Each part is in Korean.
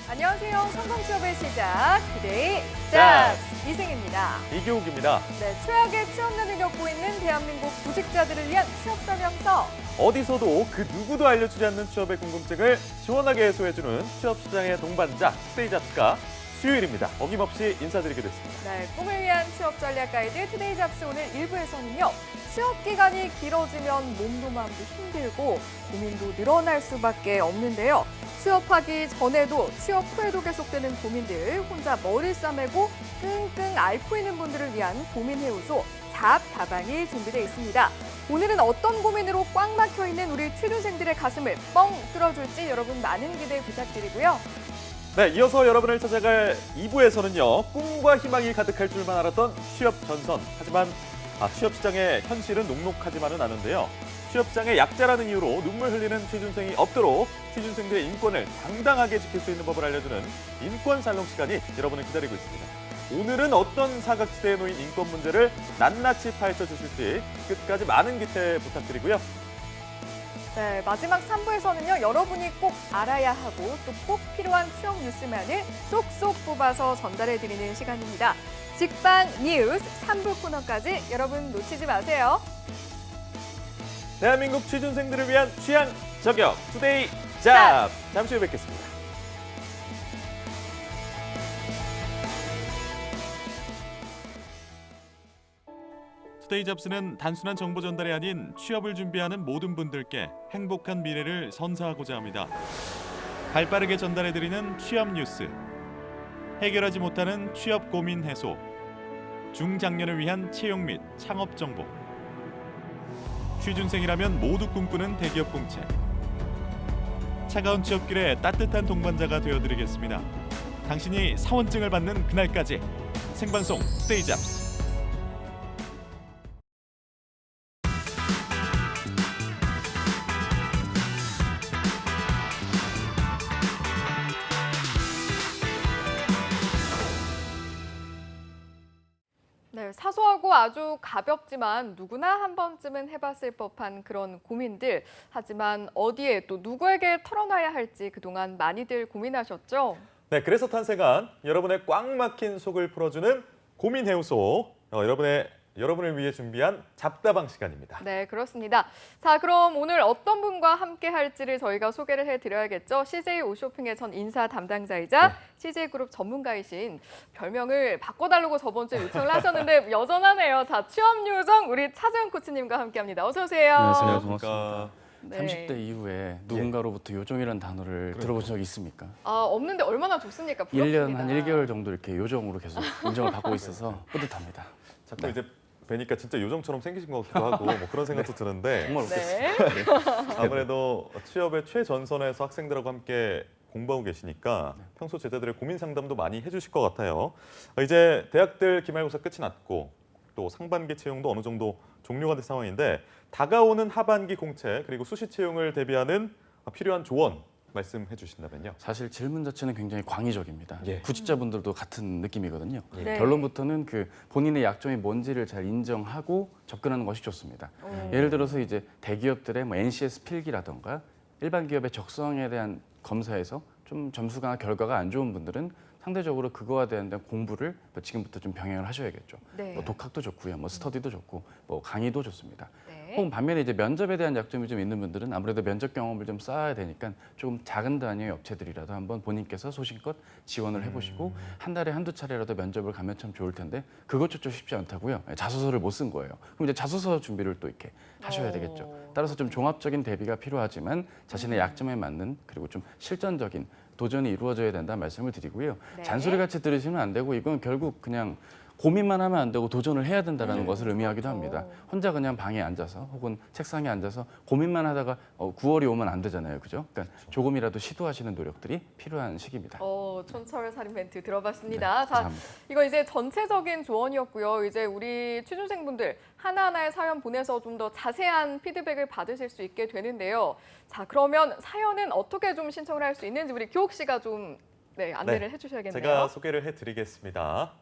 안녕하세요. 성공 취업의 시작, 투데이 잡스 이승입니다. 이교욱입니다. 네, 최악의 취업난을 겪고 있는 대한민국 구직자들을 위한 취업 설명서. 어디서도 그 누구도 알려주지 않는 취업의 궁금증을 시원하게 해소해주는 취업 시장의 동반자 투데이 잡스가 수요일입니다. 어김없이 인사드리게 됐습니다. 네, 꿈을 위한 취업 전략 가이드 투데이 잡스 오늘 1부에서는요. 취업 기간이 길어지면 몸도 마음도 힘들고 고민도 늘어날 수밖에 없는데요. 취업하기 전에도 취업 후에도 계속되는 고민들 혼자 머리 싸매고 끙끙 앓고 있는 분들을 위한 고민 해소소 잡다방이 준비되어 있습니다. 오늘은 어떤 고민으로 꽉 막혀 있는 우리 취준생들의 가슴을 뻥 뚫어줄지 여러분 많은 기대 부탁드리고요. 네, 이어서 여러분을 찾아갈 2부에서는요. 꿈과 희망이 가득할 줄만 알았던 취업 전선. 하지만 취업 시장의 현실은 녹록하지만은 않은데요. 취업 시장의 약자라는 이유로 눈물 흘리는 취준생이 없도록 취준생들의 인권을 당당하게 지킬 수 있는 법을 알려주는 인권 살롱 시간이 여러분을 기다리고 있습니다. 오늘은 어떤 사각지대에 놓인 인권 문제를 낱낱이 파헤쳐 주실지 끝까지 많은 기대 부탁드리고요. 네, 마지막 3부에서는요. 여러분이 꼭 알아야 하고 또 꼭 필요한 취업 뉴스만을 쏙쏙 뽑아서 전달해드리는 시간입니다. 직방 뉴스 3부 코너까지 여러분 놓치지 마세요. 대한민국 취준생들을 위한 취향 저격 투데이 잡. 잠시 후에 뵙겠습니다. 투데이 잡스는 단순한 정보 전달이 아닌 취업을 준비하는 모든 분들께 행복한 미래를 선사하고자 합니다. 발빠르게 전달해드리는 취업 뉴스, 해결하지 못하는 취업 고민 해소, 중장년을 위한 채용 및 창업 정보, 취준생이라면 모두 꿈꾸는 대기업 공채, 차가운 취업길에 따뜻한 동반자가 되어드리겠습니다. 당신이 사원증을 받는 그날까지 생방송 투데이 잡스. 네, 사소하고 아주 가볍지만 누구나 한 번쯤은 해봤을 법한 그런 고민들. 하지만 어디에 또 누구에게 털어놔야 할지 그동안 많이들 고민하셨죠? 네, 그래서 탄생한 여러분의 꽉 막힌 속을 풀어주는 고민 해소소. 여러분을 위해 준비한 잡다방 시간입니다. 네, 그렇습니다. 자, 그럼 오늘 어떤 분과 함께 할지를 저희가 소개를 해드려야겠죠. CJ 오쇼핑의 전 인사 담당자이자 CJ그룹 전문가이신 별명을 바꿔달라고 저번 주에 요청을 하셨는데 여전하네요. 자, 취업 요정 우리 차재훈 코치님과 함께합니다. 어서 오세요. 안녕하세요. 고맙습니다. 네. 30대 이후에 누군가로부터 요정이라는 단어를 들어본 적이 있습니까? 없는데 얼마나 좋습니까? 부럽습니다. 1년 한 1개월 정도 이렇게 요정으로 계속 인정을 받고 있어서 뿌듯합니다. 자꾸 이제 뵈니까 진짜 요정처럼 생기신 것 같기도 하고 뭐 그런 생각도 드는데 정말 웃겼습니다. 네. 아무래도 취업의 최전선에서 학생들하고 함께 공부하고 계시니까 평소 제자들의 고민 상담도 많이 해주실 것 같아요. 이제 대학들 기말고사 끝이 났고 또 상반기 채용도 어느 정도 종료가 된 상황인데 다가오는 하반기 공채 그리고 수시 채용을 대비하는 필요한 조언 말씀해 주신다면요. 사실 질문 자체는 굉장히 광의적입니다. 예. 구직자분들도 같은 느낌이거든요. 네. 결론부터는 그 본인의 약점이 뭔지를 잘 인정하고 접근하는 것이 좋습니다. 예를 들어서 이제 대기업들의 뭐 NCS 필기라던가 일반 기업의 적성에 대한 검사에서 좀 점수가 결과가 안 좋은 분들은 상대적으로 그거에 대한 공부를 지금부터 좀 병행을 하셔야겠죠. 네. 뭐 독학도 좋고요, 뭐 스터디도 좋고, 뭐 강의도 좋습니다. 네. 혹은 반면에 이제 면접에 대한 약점이 좀 있는 분들은 아무래도 면접 경험을 좀 쌓아야 되니까 조금 작은 단위의 업체들이라도 한번 본인께서 소신껏 지원을 해보시고 한 달에 한두 차례라도 면접을 가면 참 좋을 텐데 그것조차 쉽지 않다고요. 자소서를 못 쓴 거예요. 그럼 이제 자소서 준비를 또 이렇게 하셔야 되겠죠. 따라서 좀 종합적인 대비가 필요하지만 자신의 약점에 맞는 그리고 좀 실전적인 도전이 이루어져야 된다는 말씀을 드리고요. 네. 잔소리같이 들으시면 안 되고 이건 결국 그냥 고민만 하면 안 되고 도전을 해야 된다는 것을 의미하기도 합니다. 혼자 그냥 방에 앉아서 혹은 책상에 앉아서 고민만 하다가 9월이 오면 안 되잖아요. 그죠? 그러니까 조금이라도 시도하시는 노력들이 필요한 시기입니다. 촌철살인 멘트 들어봤습니다. 네, 자, 감사합니다. 이거 이제 전체적인 조언이었고요. 이제 우리 취준생분들 하나하나의 사연 보내서 좀 더 자세한 피드백을 받으실 수 있게 되는데요. 자, 그러면 사연은 어떻게 좀 신청을 할 수 있는지 우리 교욱 씨가 좀 안내를 해주셔야겠네요. 제가 소개를 해드리겠습니다.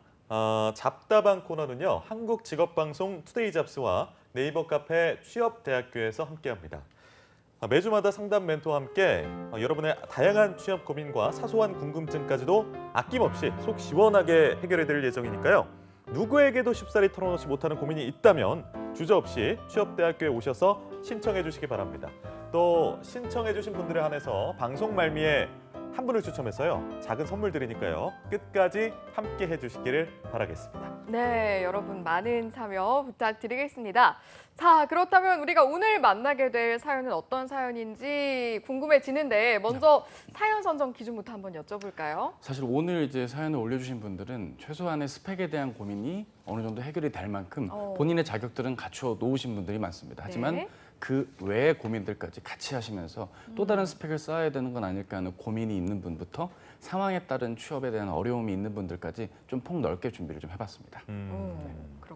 잡다방 코너는요. 한국직업방송 투데이 잡스와 네이버 카페 취업대학교에서 함께합니다. 매주마다 상담 멘토와 함께 여러분의 다양한 취업 고민과 사소한 궁금증까지도 아낌없이 속 시원하게 해결해드릴 예정이니까요. 누구에게도 쉽사리 털어놓지 못하는 고민이 있다면 주저없이 취업대학교에 오셔서 신청해 주시기 바랍니다. 또 신청해 주신 분들에 한해서 방송 말미에 한 분을 추첨해서요. 작은 선물 드리니까요. 끝까지 함께 해주시기를 바라겠습니다. 네, 여러분 많은 참여 부탁드리겠습니다. 자, 그렇다면 우리가 오늘 만나게 될 사연은 어떤 사연인지 궁금해지는데 먼저 사연 선정 기준부터 한번 여쭤볼까요? 사실 오늘 이제 사연을 올려주신 분들은 최소한의 스펙에 대한 고민이 어느 정도 해결이 될 만큼 본인의 자격들은 갖추어 놓으신 분들이 많습니다. 하지만 네. 그 외의 고민들까지 같이 하시면서 또 다른 스펙을 쌓아야 되는 건 아닐까 하는 고민이 있는 분부터 상황에 따른 취업에 대한 어려움이 있는 분들까지 좀 폭넓게 준비를 좀 해봤습니다.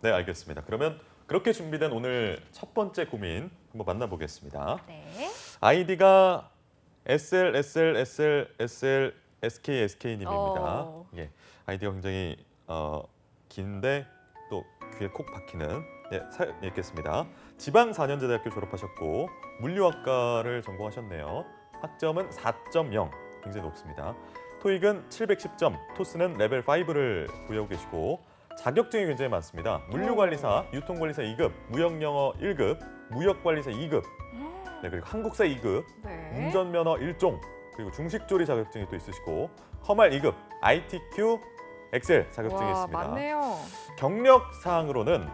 네, 알겠습니다. 그러면 그렇게 준비된 오늘 첫 번째 고민 한번 만나보겠습니다. 네. 아이디가 SLSLSLSLSKSK님입니다. 예, 아이디가 굉장히 긴데 또 귀에 콕 박히는 사연 읽겠습니다. 지방 4년제 대학교 졸업하셨고 물류학과를 전공하셨네요. 학점은 4.0, 굉장히 높습니다. 토익은 710점, 토스는 레벨 5를 보유하고 계시고 자격증이 굉장히 많습니다. 물류관리사, 유통관리사 2급, 무역영어 1급, 무역관리사 2급, 네, 그리고 한국사 2급, 네. 운전면허 1종, 그리고 중식조리 자격증이 또 있으시고 컴활 2급, ITQ 엑셀 자격증이 와, 있습니다. 많네요. 경력 사항으로는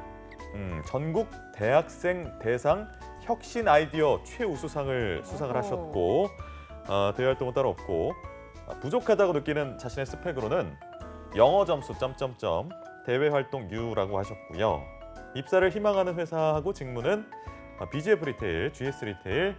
전국 대학생 대상 혁신 아이디어 최우수상을 수상을 어허. 하셨고 대외 활동은 따로 없고 부족하다고 느끼는 자신의 스펙으로는 영어 점수 점점점 대외 활동 U라고 하셨고요. 입사를 희망하는 회사하고 직무는 BGF 리테일, GS 리테일,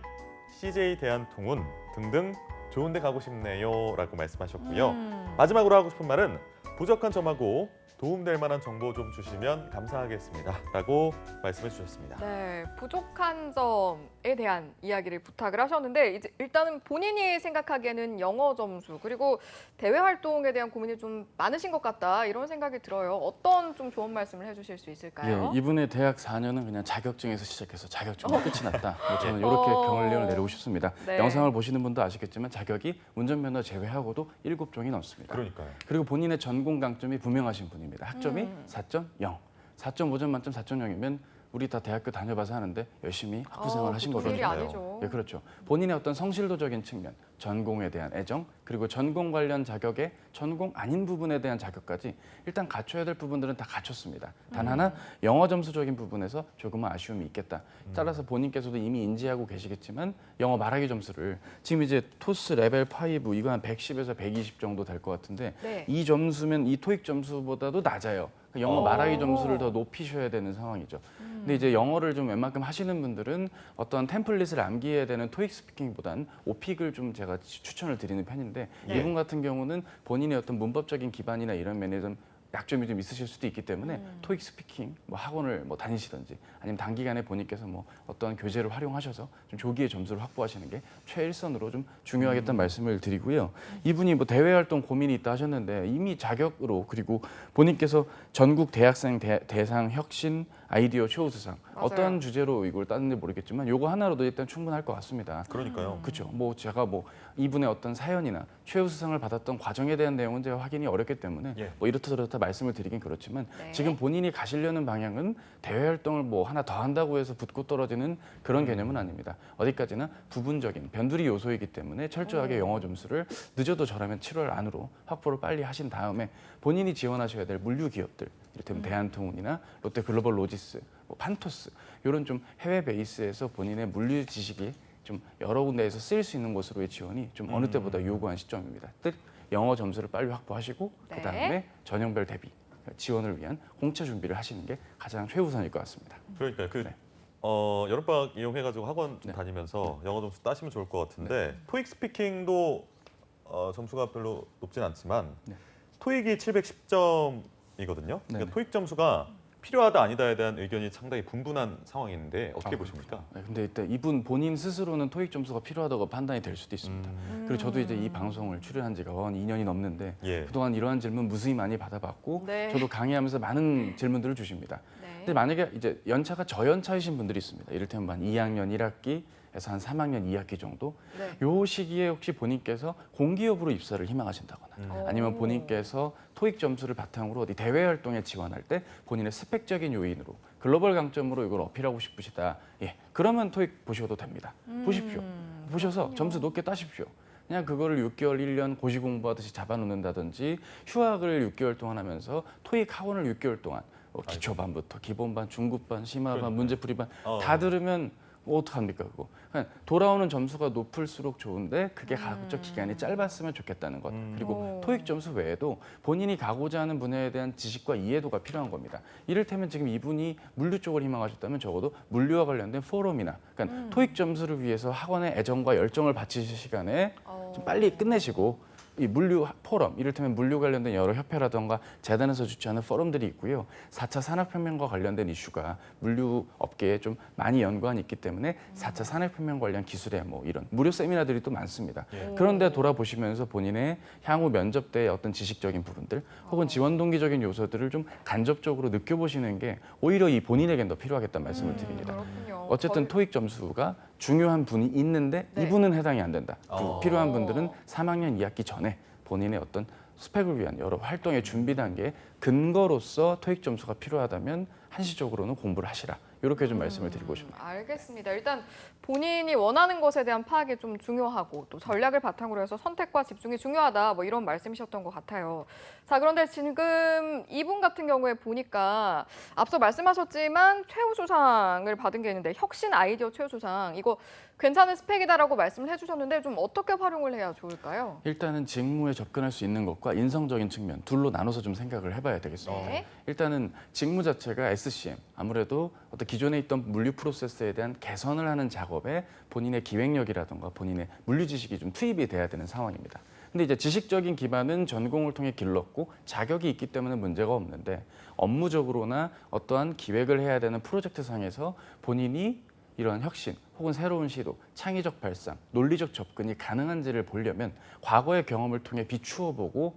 CJ 대한통운 등등 좋은 데 가고 싶네요라고 말씀하셨고요. 마지막으로 하고 싶은 말은 부족한 점하고 도움될 만한 정보 좀 주시면 감사하겠습니다 라고 말씀해 주셨습니다. 네, 부족한 점에 대한 이야기를 부탁을 하셨는데 이제 일단은 본인이 생각하기에는 영어 점수 그리고 대외 활동에 대한 고민이 좀 많으신 것 같다 이런 생각이 들어요. 어떤 좀 좋은 말씀을 해주실 수 있을까요? 예, 이분의 대학 4년은 그냥 자격증에서 시작해서 자격증으로 끝이 났다. 뭐 저는 이렇게 경례를 내리고 싶습니다. 네. 영상을 보시는 분도 아시겠지만 자격이 운전면허 제외하고도 7종이 넘습니다. 그러니까요. 그리고 본인의 전공 강점이 분명하신 분입니다. 학점이 4.0, 4.5점 만점 4.0이면 우리 다 대학교 다녀봐서 하는데 열심히 학부 생활 하신 보통 일이 거거든요. 아니죠. 예, 그렇죠. 본인의 어떤 성실도적인 측면, 전공에 대한 애정, 그리고 전공 관련 자격의 전공 아닌 부분에 대한 자격까지 일단 갖춰야 될 부분들은 다 갖췄습니다. 단 하나 영어 점수적인 부분에서 조금은 아쉬움이 있겠다. 따라서 본인께서도 이미 인지하고 계시겠지만 영어 말하기 점수를 지금 이제 토스 레벨 5 이거 한 110에서 120 정도 될 것 같은데 네. 이 점수면 이 토익 점수보다도 낮아요. 영어 말하기 점수를 더 높이셔야 되는 상황이죠. 근데 이제 영어를 좀 웬만큼 하시는 분들은 어떤 템플릿을 암기해야 되는 토익 스피킹보단 오픽을 좀 제가 추천을 드리는 편인데 네. 이분 같은 경우는 본인의 어떤 문법적인 기반이나 이런 면에 좀 약점이 좀 있으실 수도 있기 때문에 토익 스피킹 뭐 학원을 뭐 다니시든지 아니면 단기간에 본인께서 뭐 어떤 교재를 활용하셔서 좀 조기에 점수를 확보하시는 게 최일선으로 좀 중요하겠다는 말씀을 드리고요. 이분이 뭐 대외 활동 고민이 있다 하셨는데 이미 자격으로 그리고 본인께서 전국 대학생 대상 혁신 아이디어 최우수상 맞아요. 어떤 주제로 이걸 따는지 모르겠지만 요거 하나로도 일단 충분할 것 같습니다. 그러니까요. 그렇죠. 뭐 제가 뭐 이분의 어떤 사연이나 최우수상을 받았던 과정에 대한 내용은 제가 확인이 어렵기 때문에 예. 뭐 이렇다 저렇다 말씀을 드리긴 그렇지만 네. 지금 본인이 가시려는 방향은 대외 활동을 뭐 하나 더 한다고 해서 붙고 떨어지는 그런 개념은 아닙니다. 어디까지나 부분적인 변두리 요소이기 때문에 철저하게 영어 점수를 늦어도 저라면 7월 안으로 확보를 빨리 하신 다음에 본인이 지원하셔야 될 물류 기업들 이를테면 대한통운이나 롯데글로벌로지스, 뭐 판토스 이런 좀 해외 베이스에서 본인의 물류 지식이 좀 여러 군데에서 쓰일 수 있는 곳으로의 지원이 좀 어느 때보다 요구한 시점입니다. 즉 영어 점수를 빨리 확보하시고 네. 그다음에 전형별 대비 지원을 위한 공채 준비를 하시는 게 가장 최우선일 것 같습니다. 그러니까 그 네. 여름방학 이용해가지고 학원 네. 다니면서 영어 점수 따시면 좋을 것 같은데 토익 스피킹도 점수가 별로 높진 않지만 네. 토익이 710점이거든요. 네네. 그러니까 토익 점수가 필요하다 아니다에 대한 의견이 상당히 분분한 상황인데 어떻게 보십니까? 네, 근데 일단 이분 본인 스스로는 토익 점수가 필요하다고 판단이 될 수도 있습니다. 그리고 저도 이제 이 방송을 출연한 지가 한 2년이 넘는데 예. 그동안 이러한 질문 무수히 많이 받아봤고 네. 저도 강의하면서 많은 질문들을 주십니다. 네. 근데 만약에 이제 연차가 저연차이신 분들이 있습니다. 이를테면 한 2학년 1학기 한 3학년 2학기 정도 네. 요 시기에 혹시 본인께서 공기업으로 입사를 희망하신다거나 아니면 본인께서 토익 점수를 바탕으로 어디 대외 활동에 지원할 때 본인의 스펙적인 요인으로 글로벌 강점으로 이걸 어필하고 싶으시다. 예, 그러면 토익 보셔도 됩니다. 보십시오. 보셔서 그렇군요. 점수 높게 따십시오. 그냥 그거를 6개월, 1년 고시 공부하듯이 잡아놓는다든지 휴학을 6개월 동안 하면서 토익 학원을 6개월 동안 기초반부터 기본반, 중급반, 심화반, 그러니까요. 문제풀이반 다 들으면 뭐 어떡합니까 그거. 그냥 돌아오는 점수가 높을수록 좋은데 그게 가급적 기간이 짧았으면 좋겠다는 것. 그리고 오. 토익 점수 외에도 본인이 가고자 하는 분야에 대한 지식과 이해도가 필요한 겁니다. 이를테면 지금 이분이 물류 쪽을 희망하셨다면 적어도 물류와 관련된 포럼이나 그러니까 토익 점수를 위해서 학원에 애정과 열정을 바치실 시간에 좀 빨리 끝내시고 이 물류 포럼, 이를테면 물류 관련된 여러 협회라던가 재단에서 주최하는 포럼들이 있고요. 4차 산업혁명과 관련된 이슈가 물류 업계에 좀 많이 연관이 있기 때문에 4차 산업혁명 관련 기술의 뭐 이런 무료 세미나들이 또 많습니다. 그런데 돌아보시면서 본인의 향후 면접 때의 어떤 지식적인 부분들 혹은 지원 동기적인 요소들을 좀 간접적으로 느껴보시는 게 오히려 이 본인에겐 더 필요하겠다는 말씀을 드립니다. 그렇군요. 어쨌든 토익 점수가 중요한 분이 있는데 네. 이분은 해당이 안 된다. 어. 필요한 분들은 3학년 2학기 전에 본인의 어떤 스펙을 위한 여러 활동의 준비 단계에 근거로서 토익 점수가 필요하다면 한시적으로는 공부를 하시라. 이렇게 좀 말씀을 드리고 싶습니다. 알겠습니다. 일단 본인이 원하는 것에 대한 파악이 좀 중요하고 또 전략을 바탕으로 해서 선택과 집중이 중요하다. 뭐 이런 말씀이셨던 것 같아요. 자, 그런데 지금 이분 같은 경우에 보니까 앞서 말씀하셨지만 최우수상을 받은 게 있는데 혁신 아이디어 최우수상 이거 괜찮은 스펙이다라고 말씀을 해주셨는데 좀 어떻게 활용을 해야 좋을까요? 일단은 직무에 접근할 수 있는 것과 인성적인 측면 둘로 나눠서 좀 생각을 해봐야 되겠습니다. 네. 일단은 직무 자체가 SCM, 아무래도 어떤 기존에 있던 물류 프로세스에 대한 개선을 하는 작업에 본인의 기획력이라든가 본인의 물류 지식이 좀 투입이 돼야 되는 상황입니다. 근데 이제 지식적인 기반은 전공을 통해 길렀고 자격이 있기 때문에 문제가 없는데 업무적으로나 어떠한 기획을 해야 되는 프로젝트 상에서 본인이 이러한 혁신 혹은 새로운 시도, 창의적 발상, 논리적 접근이 가능한지를 보려면 과거의 경험을 통해 비추어 보고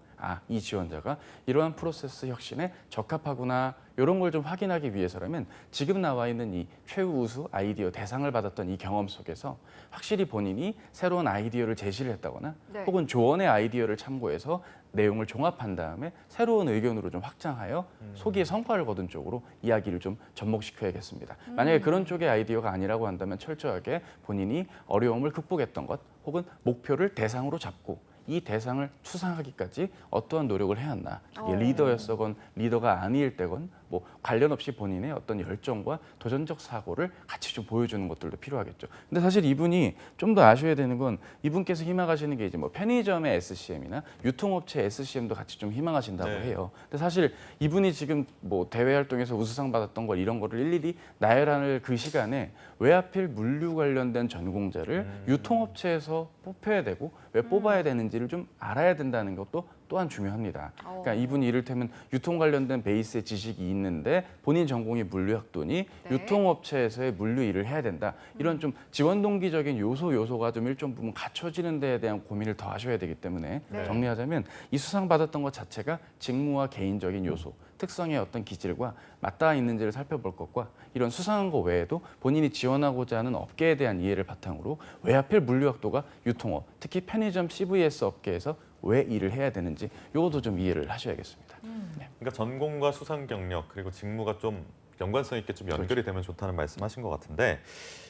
이 지원자가 이러한 프로세스 혁신에 적합하구나 이런 걸 좀 확인하기 위해서라면 지금 나와 있는 이 최우수 아이디어 대상을 받았던 이 경험 속에서 확실히 본인이 새로운 아이디어를 제시를 했다거나 네. 혹은 조언의 아이디어를 참고해서 내용을 종합한 다음에 새로운 의견으로 좀 확장하여 소기의 성과를 거둔 쪽으로 이야기를 좀 접목시켜야겠습니다. 만약에 그런 쪽의 아이디어가 아니라고 한다면 철저하게 본인이 어려움을 극복했던 것 혹은 목표를 대상으로 잡고 이 대상을 수상하기까지 어떠한 노력을 해왔나. 이게 리더였건 리더가 아닐 때건 뭐 관련 없이 본인의 어떤 열정과 도전적 사고를 같이 좀 보여주는 것들도 필요하겠죠. 근데 사실 이분이 좀 더 아셔야 되는 건 이분께서 희망하시는 게 이제 뭐 편의점의 SCM이나 유통업체 SCM도 같이 좀 희망하신다고 네. 해요. 근데 사실 이분이 지금 뭐 대외 활동에서 우수상 받았던 걸 이런 거를 일일이 나열하는 그 시간에 왜 하필 물류 관련된 전공자를 유통업체에서 뽑혀야 되고 왜 뽑아야 되는지를 좀 알아야 된다는 것도 또한 중요합니다. 그러니까 이분이 이를테면 유통 관련된 베이스의 지식이 있는데 본인 전공이 물류학도니 네. 유통업체에서의 물류 일을 해야 된다. 이런 좀 지원 동기적인 요소가 좀 일정 부분 갖춰지는 데에 대한 고민을 더 하셔야 되기 때문에 네. 정리하자면 이 수상 받았던 것 자체가 직무와 개인적인 요소, 특성의 어떤 기질과 맞닿아 있는지를 살펴볼 것과 이런 수상한 거 외에도 본인이 지원하고자 하는 업계에 대한 이해를 바탕으로 왜 하필 물류학도가 유통업, 특히 편의점 CVS 업계에서 왜 일을 해야 되는지 이것도 좀 이해를 하셔야겠습니다. 그러니까 전공과 수상 경력 그리고 직무가 좀 연관성 있게 좀 연결이 되면 좋다는 말씀하신 것 같은데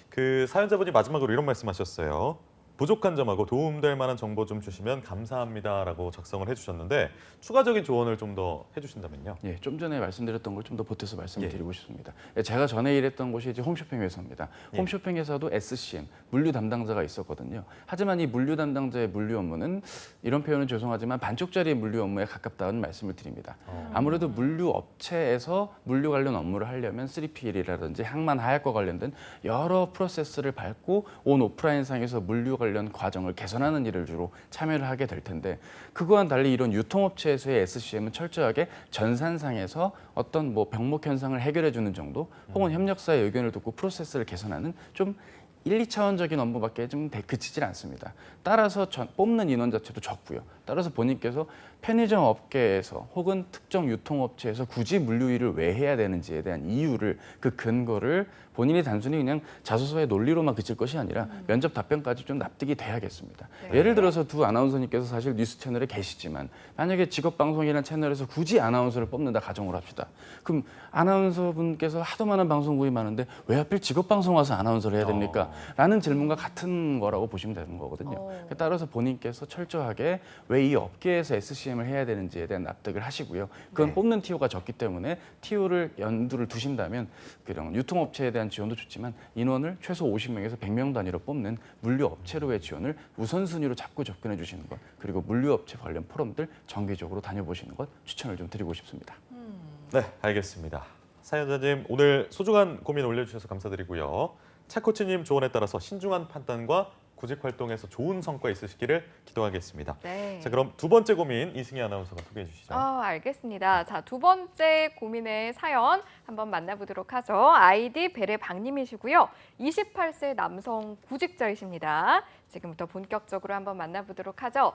그 사연자분이 마지막으로 이런 말씀하셨어요. 부족한 점하고 도움될 만한 정보 좀 주시면 감사합니다라고 작성을 해주셨는데 추가적인 조언을 좀 더 해주신다면요. 예, 좀 전에 말씀드렸던 걸 좀 더 보태서 말씀을 예. 드리고 싶습니다. 예, 제가 전에 일했던 곳이 이제 홈쇼핑 회사입니다. 예. 홈쇼핑 회사도 SCM, 물류 담당자가 있었거든요. 하지만 이 물류 담당자의 물류 업무는 이런 표현은 죄송하지만 반쪽짜리 물류 업무에 가깝다는 말씀을 드립니다. 아무래도 물류 업체에서 물류 관련 업무를 하려면 3PL이라든지 항만 하약과 관련된 여러 프로세스를 밟고 온 오프라인 상에서 물류 관련 과정을 개선하는 일을 주로 참여를 하게 될 텐데 그거와는 달리 이런 유통업체에서의 SCM은 철저하게 전산상에서 어떤 뭐 병목 현상을 해결해 주는 정도 혹은 협력사의 의견을 듣고 프로세스를 개선하는 좀 1, 2차원적인 업무밖에 좀 그치질 않습니다. 따라서 뽑는 인원 자체도 적고요. 따라서 본인께서 편의점 업계에서 혹은 특정 유통업체에서 굳이 물류 일을 왜 해야 되는지에 대한 이유를 그 근거를 본인이 단순히 그냥 자소서의 논리로만 그칠 것이 아니라 면접 답변까지 좀 납득이 돼야겠습니다. 네. 예를 들어서 두 아나운서님께서 사실 뉴스 채널에 계시지만 만약에 직업방송이라는 채널에서 굳이 아나운서를 뽑는다 가정을 합시다. 그럼 아나운서분께서 하도 많은 방송국이 많은데 왜 하필 직업방송 와서 아나운서를 해야 됩니까? 라는 질문과 같은 거라고 보시면 되는 거거든요. 따라서 본인께서 철저하게 왜 이 업계에서 SCM을 해야 되는지에 대한 납득을 하시고요. 그건 네. 뽑는 TO가 적기 때문에 TO를 연두를 두신다면 그런 유통업체에 대한 지원도 좋지만 인원을 최소 50명에서 100명 단위로 뽑는 물류업체로의 지원을 우선순위로 자꾸 접근해 주시는 것, 그리고 물류업체 관련 포럼들 정기적으로 다녀보시는 것 추천을 좀 드리고 싶습니다. 네, 알겠습니다. 사연자님 오늘 소중한 고민 올려주셔서 감사드리고요. 차코치님 조언에 따라서 신중한 판단과 구직 활동에서 좋은 성과 있으시기를 기도하겠습니다. 네. 자, 그럼 두 번째 고민 이승희 아나운서가 소개해 주시죠. 알겠습니다. 자, 두 번째 고민의 사연 한번 만나보도록 하죠. 아이디 베레박님이시고요. 28세 남성 구직자이십니다. 지금부터 본격적으로 한번 만나보도록 하죠.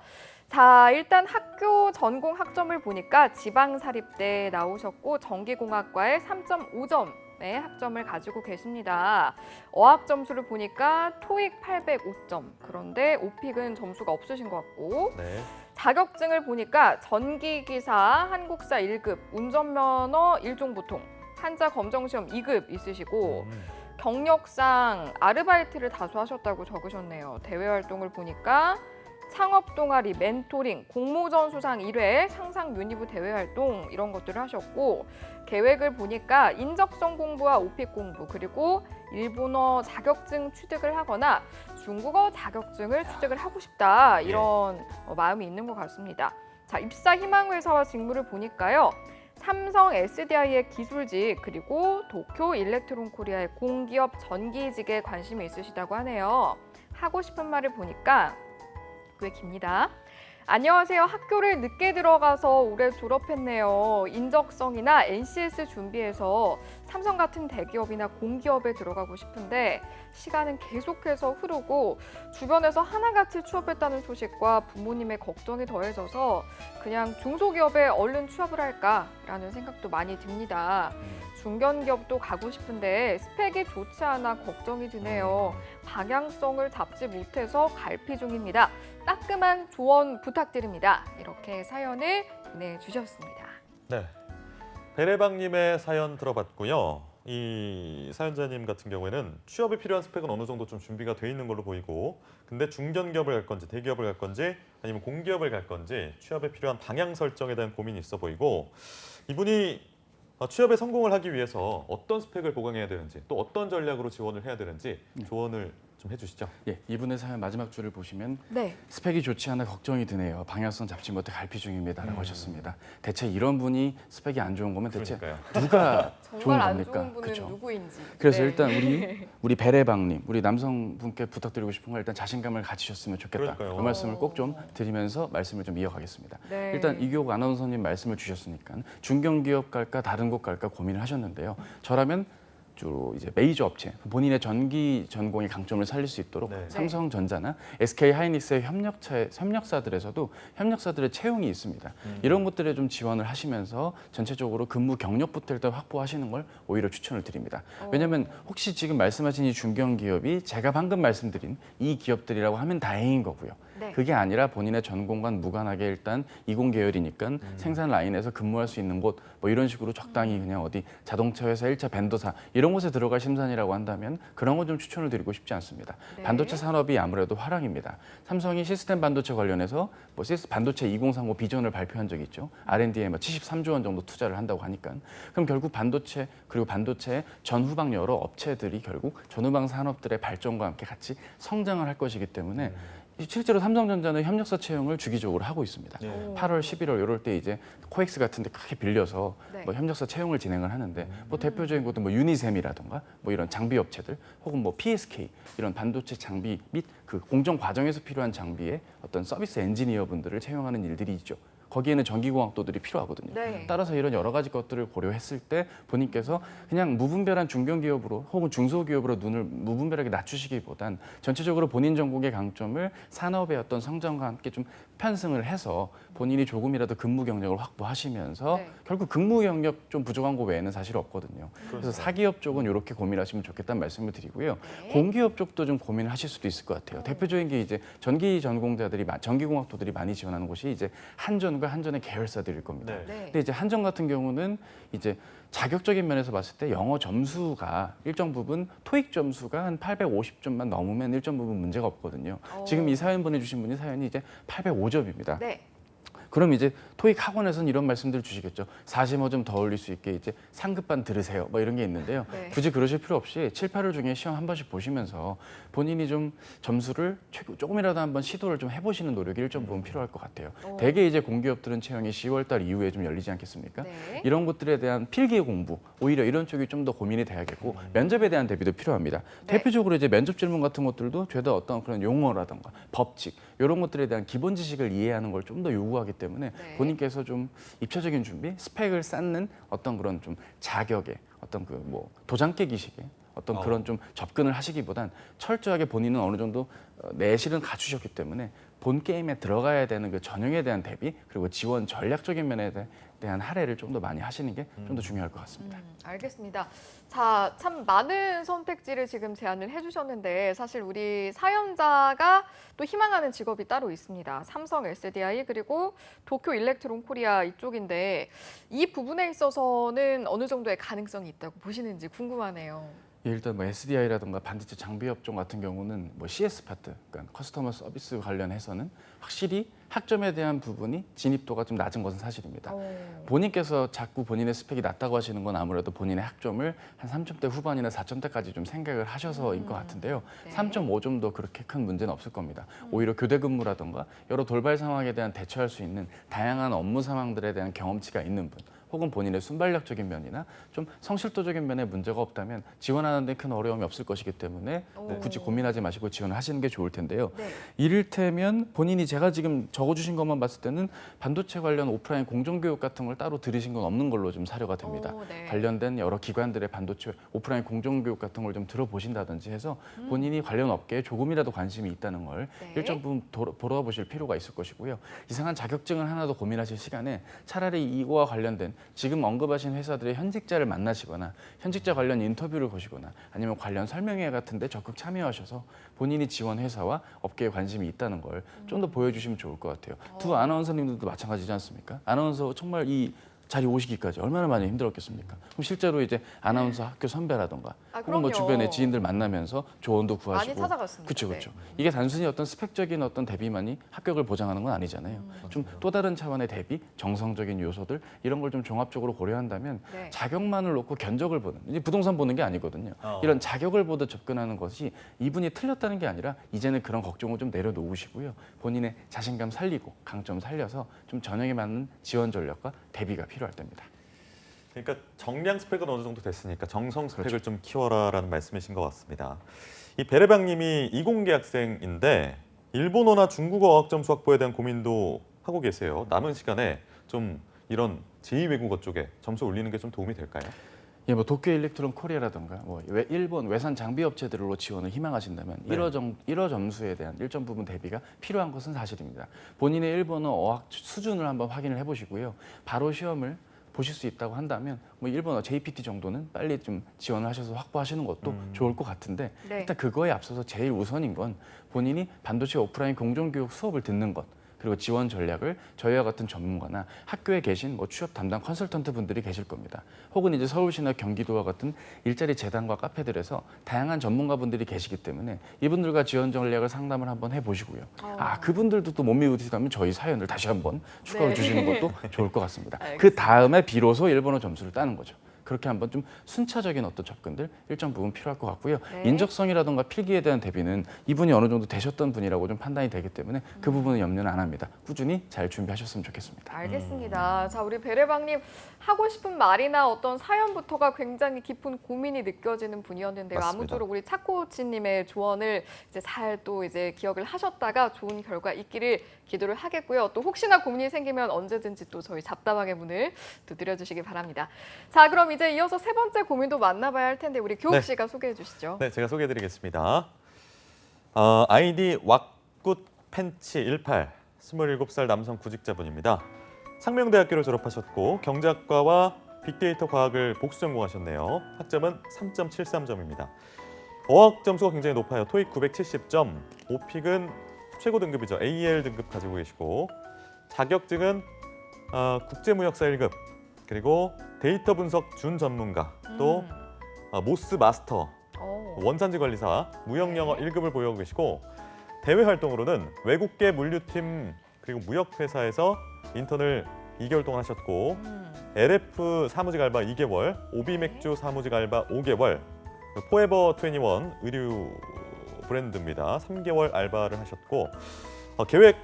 자, 일단 학교 전공 학점을 보니까 지방사립대 나오셨고 전기공학과에 3.5점 학점을 가지고 계십니다. 어학 점수를 보니까 토익 805점. 그런데 오픽은 점수가 없으신 것 같고 네. 자격증을 보니까 전기기사 한국사 1급, 운전면허 1종 보통, 한자 검정시험 2급 있으시고 경력상 아르바이트를 다수 하셨다고 적으셨네요. 대외 활동을 보니까 창업 동아리, 멘토링, 공모전 수상 1회, 상상 유니브 대외 활동 이런 것들을 하셨고 계획을 보니까 인적성 공부와 오픽 공부 그리고 일본어 자격증 취득을 하거나 중국어 자격증을 취득을 하고 싶다 이런 마음이 있는 것 같습니다. 자, 입사 희망 회사와 직무를 보니까요. 삼성 SDI의 기술직 그리고 도쿄 일렉트론 코리아의 공기업 전기직에 관심이 있으시다고 하네요. 하고 싶은 말을 보니까 꽤 깁니다. 안녕하세요. 학교를 늦게 들어가서 올해 졸업했네요. 인적성이나 NCS 준비해서 삼성 같은 대기업이나 공기업에 들어가고 싶은데 시간은 계속해서 흐르고 주변에서 하나같이 취업했다는 소식과 부모님의 걱정이 더해져서 그냥 중소기업에 얼른 취업을 할까라는 생각도 많이 듭니다. 중견기업도 가고 싶은데 스펙이 좋지 않아 걱정이 드네요. 방향성을 잡지 못해서 갈피 중입니다. 따끔한 조언 부탁드립니다. 이렇게 사연을 보내주셨습니다. 네. 베레방님의 사연 들어봤고요. 이 사연자님 같은 경우에는 취업에 필요한 스펙은 어느 정도 좀 준비가 돼 있는 걸로 보이고, 근데 중견기업을 갈 건지 대기업을 갈 건지 아니면 공기업을 갈 건지 취업에 필요한 방향 설정에 대한 고민이 있어 보이고, 이분이 취업에 성공을 하기 위해서 어떤 스펙을 보강해야 되는지 또 어떤 전략으로 지원을 해야 되는지 조언을 좀 해주시죠. 예, 이분의 사연 마지막 줄을 보시면 네. 스펙이 좋지 않아 걱정이 드네요. 방향성 잡지 못해 갈피 중입니다라고 하셨습니다. 대체 이런 분이 스펙이 안 좋은 거면 대체 그러니까요. 누가 좋은 정말 안 겁니까? 좋은 분은 그쵸? 누구인지. 그래서 네. 일단 우리 베레방님, 우리 남성분께 부탁드리고 싶은 건 일단 자신감을 가지셨으면 좋겠다. 그러니까요. 그 말씀을 꼭 좀 드리면서 말씀을 좀 이어가겠습니다. 네. 일단 이교욱 아나운서님 말씀을 주셨으니까 중견기업 갈까 다른 곳 갈까 고민을 하셨는데요. 저라면 주로 이제 메이저 업체, 본인의 전기 전공의 강점을 살릴 수 있도록 네. 삼성전자나 SK 하이닉스의 협력사들에서도 협력사들의 채용이 있습니다. 이런 것들에 좀 지원을 하시면서 전체적으로 근무 경력부터 일단 확보하시는 걸 오히려 추천을 드립니다. 왜냐하면 혹시 지금 말씀하신 이 중견기업이 제가 방금 말씀드린 이 기업들이라고 하면 다행인 거고요. 네. 그게 아니라 본인의 전공과는 무관하게 일단 이공계열이니까 생산 라인에서 근무할 수 있는 곳 뭐 이런 식으로 적당히 그냥 어디 자동차 회사 1차 벤더사 이런 곳에 들어갈 심산이라고 한다면 그런 건 좀 추천을 드리고 싶지 않습니다. 네. 반도체 산업이 아무래도 화랑입니다. 삼성이 시스템 반도체 관련해서 뭐 반도체 2030 비전을 발표한 적이 있죠. R&D에 73조 원 정도 투자를 한다고 하니까 그럼 결국 반도체 그리고 반도체 전후방 여러 업체들이 결국 전후방 산업들의 발전과 함께 같이 성장을 할 것이기 때문에 실제로 삼성전자는 협력사 채용을 주기적으로 하고 있습니다. 네. 8월, 11월 이럴 때 이제 코엑스 같은 데 크게 빌려서 네. 뭐 협력사 채용을 진행을 하는데 뭐 대표적인 것도 뭐 유니셈이라든가 뭐 이런 장비 업체들 혹은 뭐 PSK 이런 반도체 장비 및 그 공정 과정에서 필요한 장비의 어떤 서비스 엔지니어 분들을 채용하는 일들이 있죠. 거기에는 전기공학도들이 필요하거든요. 네. 따라서 이런 여러 가지 것들을 고려했을 때 본인께서 그냥 무분별한 중견기업으로 혹은 중소기업으로 눈을 무분별하게 낮추시기보단 전체적으로 본인 전공의 강점을 산업의 어떤 성장과 함께 좀 편승을 해서 본인이 조금이라도 근무 경력을 확보하시면서 네. 결국 근무 경력 좀 부족한 거 외에는 사실 없거든요. 그래서 사기업 쪽은 이렇게 고민하시면 좋겠다는 말씀을 드리고요. 네. 공기업 쪽도 좀 고민을 하실 수도 있을 것 같아요. 대표적인 게 이제 전기 전공자들이 전기공학도들이 많이 지원하는 곳이 이제 한전과 한전의 계열사들일 겁니다. 네. 네. 근데 이제 한전 같은 경우는 이제 자격적인 면에서 봤을 때 영어 점수가 일정 부분 토익 점수가 한 850점만 넘으면 일정 부분 문제가 없거든요. 지금 이 사연 보내주신 분이 사연이 이제 805점입니다. 네. 그럼 이제 토익 학원에서는 이런 말씀들을 주시겠죠. 45점 더 올릴 수 있게 이제 상급반 들으세요. 뭐 이런 게 있는데요. 네. 굳이 그러실 필요 없이 7, 8월 중에 시험 한 번씩 보시면서 본인이 좀 점수를 조금이라도 한번 시도를 좀 해보시는 노력이 일정 부분 필요할 것 같아요. 대개 이제 공기업들은 채용이 10월 달 이후에 좀 열리지 않겠습니까? 네. 이런 것들에 대한 필기 공부, 오히려 이런 쪽이 좀 더 고민이 돼야겠고 면접에 대한 대비도 필요합니다. 네. 대표적으로 이제 면접 질문 같은 것들도 죄다 어떤 그런 용어라든가 법칙 이런 것들에 대한 기본 지식을 이해하는 걸 좀 더 요구하기 때문에 네. 본인께서 좀 입체적인 준비, 스펙을 쌓는 어떤 그런 좀 자격의 어떤 그 뭐 도장 깨기식의 어떤 그런 좀 접근을 하시기보단 철저하게 본인은 어느 정도 내실은 갖추셨기 때문에 본 게임에 들어가야 되는 그 전형에 대한 대비 그리고 지원 전략적인 면에 대한 할애를 좀 더 많이 하시는 게 좀 더 중요할 것 같습니다. 알겠습니다. 자, 참 많은 선택지를 지금 제안을 해주셨는데 사실 우리 사연자가 또 희망하는 직업이 따로 있습니다. 삼성 SDI 그리고 도쿄 일렉트론 코리아 이쪽인데 이 부분에 있어서는 어느 정도의 가능성이 있다고 보시는지 궁금하네요. 예, 일단 뭐 SDI라든가 반도체 장비 업종 같은 경우는 뭐 CS 파트, 그러니까 커스터머 서비스 관련해서는 확실히 학점에 대한 부분이 진입도가 좀 낮은 것은 사실입니다. 본인께서 자꾸 본인의 스펙이 낮다고 하시는 건 아무래도 본인의 학점을 한 3점대 후반이나 4점대까지 좀 생각을 하셔서인 것 같은데요. 네. 3.5점도 그렇게 큰 문제는 없을 겁니다. 오히려 교대 근무라든가 여러 돌발 상황에 대한 대처할 수 있는 다양한 업무 상황들에 대한 경험치가 있는 분. 혹은 본인의 순발력적인 면이나 좀 성실도적인 면에 문제가 없다면 지원하는 데 큰 어려움이 없을 것이기 때문에 뭐 굳이 고민하지 마시고 지원을 하시는 게 좋을 텐데요. 네. 이를테면 본인이 제가 지금 적어주신 것만 봤을 때는 반도체 관련 오프라인 공정교육 같은 걸 따로 들으신 건 없는 걸로 좀 사료가 됩니다. 네. 관련된 여러 기관들의 반도체 오프라인 공정교육 같은 걸 좀 들어보신다든지 해서 본인이 관련 업계에 조금이라도 관심이 있다는 걸 네. 일정 부분 돌아보실 필요가 있을 것이고요. 이상한 자격증을 하나도 고민하실 시간에 차라리 이거와 관련된 지금 언급하신 회사들의 현직자를 만나시거나 현직자 관련 인터뷰를 보시거나 아니면 관련 설명회 같은 데 적극 참여하셔서 본인이 지원 회사와 업계에 관심이 있다는 걸 좀 더 보여주시면 좋을 것 같아요. 두 아나운서님들도 마찬가지지 않습니까? 아나운서 정말 이 자리 오시기까지 얼마나 많이 힘들었겠습니까? 그럼 실제로 이제 아나운서 학교 선배라던가 혹은 뭐 그럼요. 주변의 지인들 만나면서 조언도 구하시고 많이 찾아갔습니다. 그렇죠, 네. 그렇죠. 이게 단순히 어떤 스펙적인 어떤 대비만이 합격을 보장하는 건 아니잖아요. 좀 또 다른 차원의 대비, 정성적인 요소들 이런 걸 좀 종합적으로 고려한다면 네. 자격만을 놓고 견적을 보는 이제 부동산 보는 게 아니거든요. 이런 자격을 보듯 접근하는 것이 이분이 틀렸다는 게 아니라 이제는 그런 걱정을 좀 내려놓으시고요. 본인의 자신감 살리고 강점 살려서 좀 전형에 맞는 지원 전략과 대비가 필요할 때입니다. 그러니까 정량 스펙은 어느 정도 됐으니까 정성 스펙을 좀 키워라라는 말씀이신 것 같습니다. 이 베레방님이 이공계 학생인데 일본어나 중국어 어학 점수 확보에 대한 고민도 하고 계세요. 남은 시간에 좀 이런 제2외국어 쪽에 점수 올리는 게 좀 도움이 될까요? 예, 뭐 도쿄 일렉트론 코리아라든가 뭐 일본 외산 장비 업체들로 지원을 희망하신다면 네. 1어 점수에 대한 일정 부분 대비가 필요한 것은 사실입니다. 본인의 일본어 어학 수준을 한번 확인을 해보시고요. 바로 시험을 보실 수 있다고 한다면 뭐 일본어 JPT 정도는 빨리 좀 지원을 하셔서 확보하시는 것도 좋을 것 같은데 네. 일단 그거에 앞서서 제일 우선인 건 본인이 반도체 오프라인 공정교육 수업을 듣는 것 그리고 지원 전략을 저희와 같은 전문가나 학교에 계신 뭐 취업 담당 컨설턴트 분들이 계실 겁니다. 혹은 이제 서울시나 경기도와 같은 일자리 재단과 카페들에서 다양한 전문가분들이 계시기 때문에 이분들과 지원 전략을 상담을 한번 해보시고요. 그분들도 또 못 미우시다면 저희 사연을 다시 한번 추가로 네. 주시는 것도 좋을 것 같습니다. 알겠습니다. 그 다음에 비로소 일본어 점수를 따는 거죠. 그렇게 한번 좀 순차적인 어떤 접근들 일정 부분 필요할 것 같고요. 네. 인적성이라든가 필기에 대한 대비는 이분이 어느 정도 되셨던 분이라고 좀 판단이 되기 때문에 그 부분은 염려는 안 합니다. 꾸준히 잘 준비하셨으면 좋겠습니다. 알겠습니다. 자, 우리 베레방님 하고 싶은 말이나 어떤 사연부터가 굉장히 깊은 고민이 느껴지는 분이었는데요. 맞습니다. 아무쪼록 우리 차코치님의 조언을 이제 잘 또 이제 기억을 하셨다가 좋은 결과 있기를 기도를 하겠고요. 또 혹시나 고민이 생기면 언제든지 또 저희 잡담하게 문을 두드려주시기 바랍니다. 자, 그럼 이제 이어서 세 번째 고민도 만나봐야 할 텐데 우리 교욱 네. 씨가 소개해 주시죠. 네, 제가 소개해드리겠습니다. 아이디 왁굿 팬치 18 27살 남성 구직자분입니다. 상명대학교를 졸업하셨고 경제학과와 빅데이터 과학을 복수 전공하셨네요. 학점은 3.73점입니다. 어학 점수가 굉장히 높아요. 토익 970점, 오픽은 최고 등급이죠. AL 등급 가지고 계시고 자격증은 국제무역사 1급, 그리고 데이터 분석 준 전문가, 또 모스 마스터, 원산지 관리사, 무역영어 1급을 보유하고 계시고 대외 활동으로는 외국계 물류팀 그리고 무역회사에서 인턴을 2개월 동안 하셨고 LF 사무직 알바 2개월, 오비맥주 사무직 알바 5개월, 포에버 21 의류 브랜드입니다. 3개월 알바를 하셨고 계획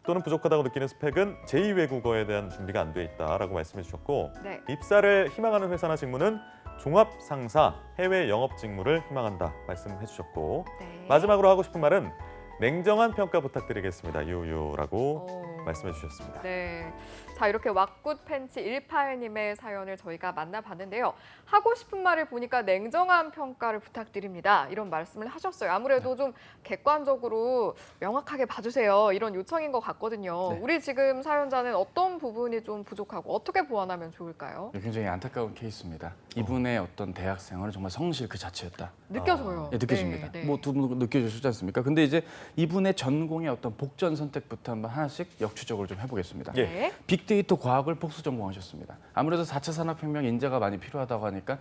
또는 부족하다고 느끼는 스펙은 제2외국어에 대한 준비가 안 돼 있다라고 말씀해 주셨고 네. 입사를 희망하는 회사나 직무는 종합상사 해외 영업 직무를 희망한다 말씀해 주셨고 네. 마지막으로 하고 싶은 말은 냉정한 평가 부탁드리겠습니다. 유유라고 말씀해 주셨습니다. 네. 자, 이렇게 왁굿 팬츠 18님의 사연을 저희가 만나봤는데요. 하고 싶은 말을 보니까 냉정한 평가를 부탁드립니다. 이런 말씀을 하셨어요. 아무래도 좀 객관적으로 명확하게 봐주세요. 이런 요청인 것 같거든요. 네. 우리 지금 사연자는 어떤 부분이 좀 부족하고 어떻게 보완하면 좋을까요? 굉장히 안타까운 케이스입니다. 이분의 어떤 대학 생활은 정말 성실 그 자체였다. 느껴져요. 네, 느껴집니다. 네, 네. 뭐 두 분 느껴지시지 않습니까? 근데 이제 이분의 전공의 어떤 복전 선택부터 한번 하나씩 역추적을 좀 해보겠습니다. 예. 네. 빅데이터 과학을 복수 전공하셨습니다. 아무래도 4차 산업혁명 인재가 많이 필요하다고 하니까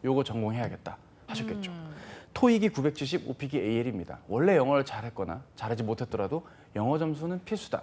요거 전공해야겠다 하셨겠죠. 토익이 970, 오픽이 AL입니다. 원래 영어를 잘했거나 잘하지 못했더라도 영어 점수는 필수다.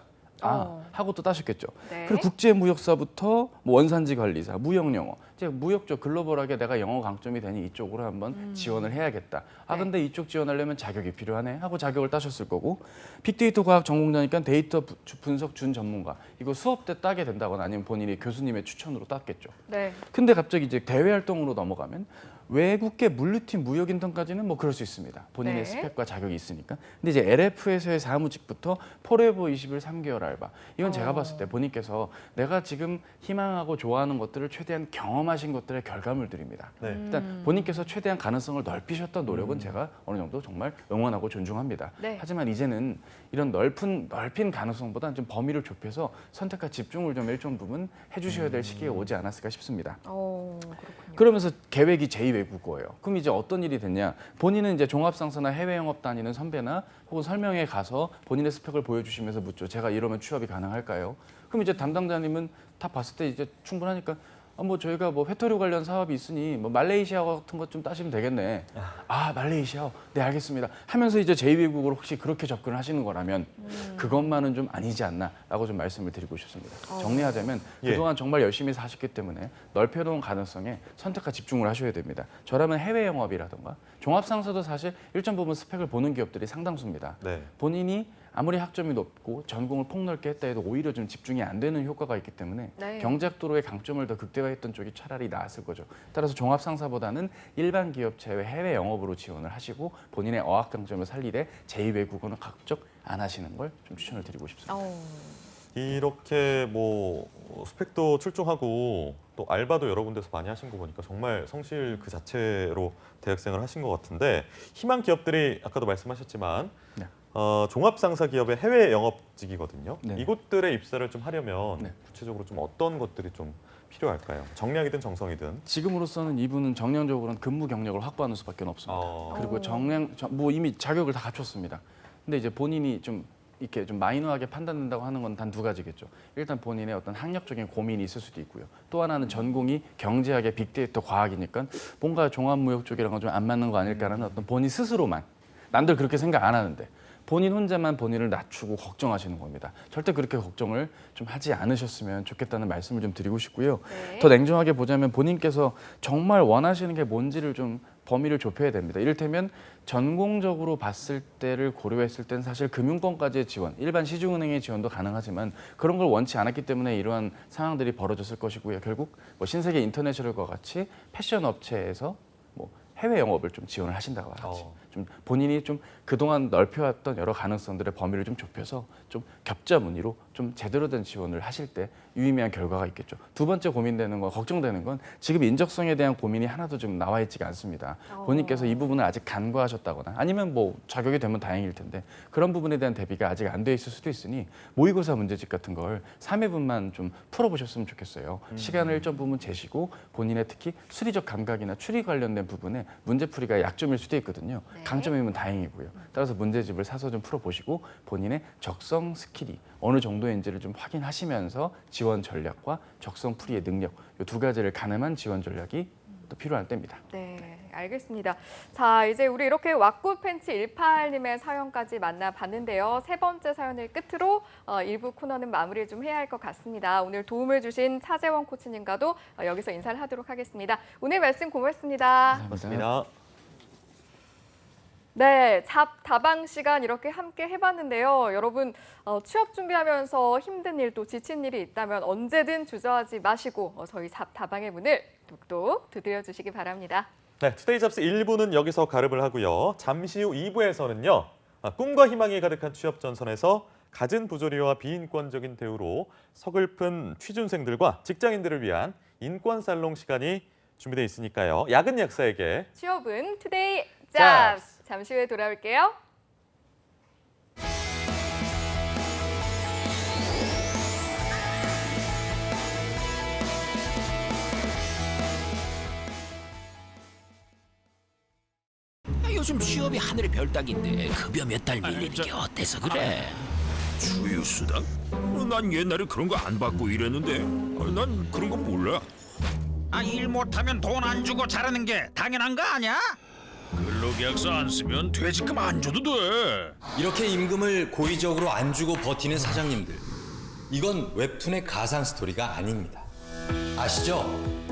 하고 또 따셨겠죠. 네. 그리고 국제무역사부터 뭐 원산지 관리사, 무역영어, 이제 무역 쪽 글로벌하게 내가 영어 강점이 되니 이쪽으로 한번 지원을 해야겠다. 근데 이쪽 지원하려면 자격이 필요하네 하고 자격을 따셨을 거고 빅데이터 과학 전공자니까 데이터 분석 준 전문가 이거 수업 때 따게 된다거나 아니면 본인이 교수님의 추천으로 땄겠죠. 네. 근데 근데 갑자기 이제 대외 활동으로 넘어가면 외국계 물류팀 무역 인턴까지는 뭐 그럴 수 있습니다. 본인의 네. 스펙과 자격이 있으니까. 근데 이제 LF에서의 사무직부터 포레버 21 3개월 알바. 이건 제가 봤을 때 본인께서 내가 지금 희망하고 좋아하는 것들을 최대한 경험하신 것들의 결과물들입니다. 네. 일단 본인께서 최대한 가능성을 넓히셨던 노력은 제가 어느 정도 정말 응원하고 존중합니다. 네. 하지만 이제는 이런 넓힌 가능성보다는 좀 범위를 좁혀서 선택과 집중을 좀 일정 부분 해주셔야 될 시기에 오지 않았을까 싶습니다. 그렇군요. 그러면서 계획이 제2외국어예요. 그럼 이제 어떤 일이 됐냐? 본인은 이제 종합상사나 해외 영업 다니는 선배나 혹은 설명회 가서 본인의 스펙을 보여주시면서 묻죠. 제가 이러면 취업이 가능할까요? 그럼 이제 담당자님은 다 봤을 때 이제 충분하니까 뭐 저희가 뭐 회토류 관련 사업이 있으니 뭐 말레이시아 같은 것 좀 따시면 되겠네. 말레이시아. 네, 알겠습니다. 하면서 이제 제2외국어로 혹시 그렇게 접근을 하시는 거라면 그것만은 좀 아니지 않나라고 좀 말씀을 드리고 싶습니다. 정리하자면 그동안 정말 열심히 사셨기 때문에 넓혀놓은 가능성에 선택과 집중을 하셔야 됩니다. 저라면 해외 영업이라던가 종합상사도 사실 일정 부분 스펙을 보는 기업들이 상당수입니다. 네. 본인이 아무리 학점이 높고 전공을 폭넓게 했다 해도 오히려 좀 집중이 안 되는 효과가 있기 때문에 네. 경제학도로의 강점을 더 극대화했던 쪽이 차라리 나았을 거죠. 따라서 종합상사보다는 일반 기업 제외 해외 영업으로 지원을 하시고 본인의 어학 강점을 살리되 제2외국어는 가급적 안 하시는 걸 좀 추천을 드리고 싶습니다. 이렇게 뭐 스펙도 출중하고 또 알바도 여러 군데서 많이 하신 거 보니까 정말 성실 그 자체로 대학생을 하신 것 같은데 희망 기업들이 아까도 말씀하셨지만 네. 종합상사 기업의 해외 영업직이거든요. 네. 이곳들에 입사를 좀 하려면 네. 구체적으로 좀 어떤 것들이 좀 필요할까요? 정량이든 정성이든. 지금으로서는 이분은 정량적으로는 근무 경력을 확보하는 수밖에 없습니다. 그리고 뭐 이미 자격을 다 갖췄습니다. 근데 이제 본인이 좀 이렇게 좀 마이너하게 판단된다고 하는 건 단 두 가지겠죠. 일단 본인의 어떤 학력적인 고민이 있을 수도 있고요. 또 하나는 전공이 경제학의 빅데이터 과학이니까 뭔가 종합무역 쪽이랑은 좀 안 맞는 거 아닐까라는 어떤 본인 스스로만 남들 그렇게 생각 안 하는데 본인 혼자만 본인을 낮추고 걱정하시는 겁니다. 절대 그렇게 걱정을 좀 하지 않으셨으면 좋겠다는 말씀을 좀 드리고 싶고요. 네. 더 냉정하게 보자면 본인께서 정말 원하시는 게 뭔지를 좀 범위를 좁혀야 됩니다. 이를테면 전공적으로 봤을 때를 고려했을 땐 사실 금융권까지의 지원, 일반 시중은행의 지원도 가능하지만 그런 걸 원치 않았기 때문에 이러한 상황들이 벌어졌을 것이고요. 결국 뭐 신세계 인터내셔널과 같이 패션 업체에서 뭐 해외 영업을 좀 지원을 하신다고 하지. 좀 본인이 좀 그동안 넓혀왔던 여러 가능성들의 범위를 좀 좁혀서 좀 격자 무늬로 좀 제대로 된 지원을 하실 때 유의미한 결과가 있겠죠. 두 번째 고민되는 건 걱정되는 건 지금 인적성에 대한 고민이 하나도 좀 나와 있지가 않습니다. 본인께서 이 부분을 아직 간과하셨다거나 아니면 뭐 자격이 되면 다행일 텐데 그런 부분에 대한 대비가 아직 안 돼 있을 수도 있으니 모의고사 문제집 같은 걸 3회분만 좀 풀어보셨으면 좋겠어요. 시간을 일정 부분 재시고 본인의 특히 수리적 감각이나 추리 관련된 부분에 문제풀이가 약점일 수도 있거든요. 네. 강점이면 다행이고요. 따라서 문제집을 사서 좀 풀어보시고 본인의 적성 스킬이 어느 정도인지를 좀 확인하시면서 지원 전략과 적성 풀이의 능력 이 두 가지를 가늠한 지원 전략이 또 필요할 때입니다. 네, 알겠습니다. 자, 이제 우리 이렇게 왁구 팬츠 18님의 사연까지 만나봤는데요. 세 번째 사연을 끝으로 일부 코너는 마무리 좀 해야 할 것 같습니다. 오늘 도움을 주신 차재원 코치님과도 여기서 인사를 하도록 하겠습니다. 오늘 말씀 고맙습니다. 맞습니다. 네, 잡다방 시간 이렇게 함께 해봤는데요. 여러분 취업 준비하면서 힘든 일 또 지친 일이 있다면 언제든 주저하지 마시고 저희 잡다방의 문을 뚝뚝 두드려주시기 바랍니다. 네, 투데이 잡스 1부는 여기서 가름을 하고요. 잠시 후 2부에서는요. 꿈과 희망이 가득한 취업 전선에서 갖은 부조리와 비인권적인 대우로 서글픈 취준생들과 직장인들을 위한 인권 살롱 시간이 준비되어 있으니까요. 야근 약사에게 취업은 투데이 잡스. 잠시 후에 돌아올게요. 요즘 취업이 하늘의 별 따기인데 급여 몇 달 밀리는 게 어때서 그래? 주휴수당? 난 옛날에 그런 거 안 받고 일했는데 난 그런 거 몰라. 일 못하면 돈 안 주고 자라는 게 당연한 거 아니야? 근로계약서 안 쓰면 퇴직금 안 줘도 돼. 이렇게 임금을 고의적으로 안 주고 버티는 사장님들. 이건 웹툰의 가상 스토리가 아닙니다. 아시죠?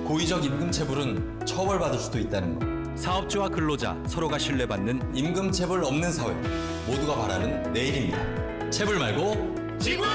고의적 임금 체불은 처벌받을 수도 있다는 거. 사업주와 근로자 서로가 신뢰받는 임금 체불 없는 사회. 모두가 바라는 내일입니다. 체불 말고 지불!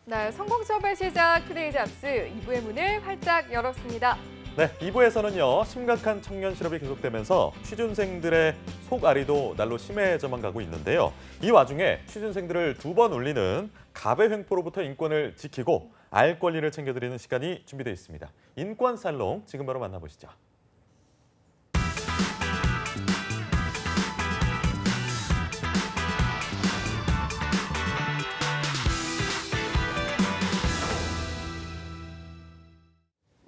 네, 성공 취업의 시작 투데이 잡스 2부의 문을 활짝 열었습니다. 네, 2부에서는요. 심각한 청년 실업이 계속되면서 취준생들의 속앓이도 날로 심해져만 가고 있는데요. 이 와중에 취준생들을 2번 울리는 갑의 횡포로부터 인권을 지키고 알 권리를 챙겨드리는 시간이 준비되어 있습니다. 인권 살롱 지금 바로 만나보시죠.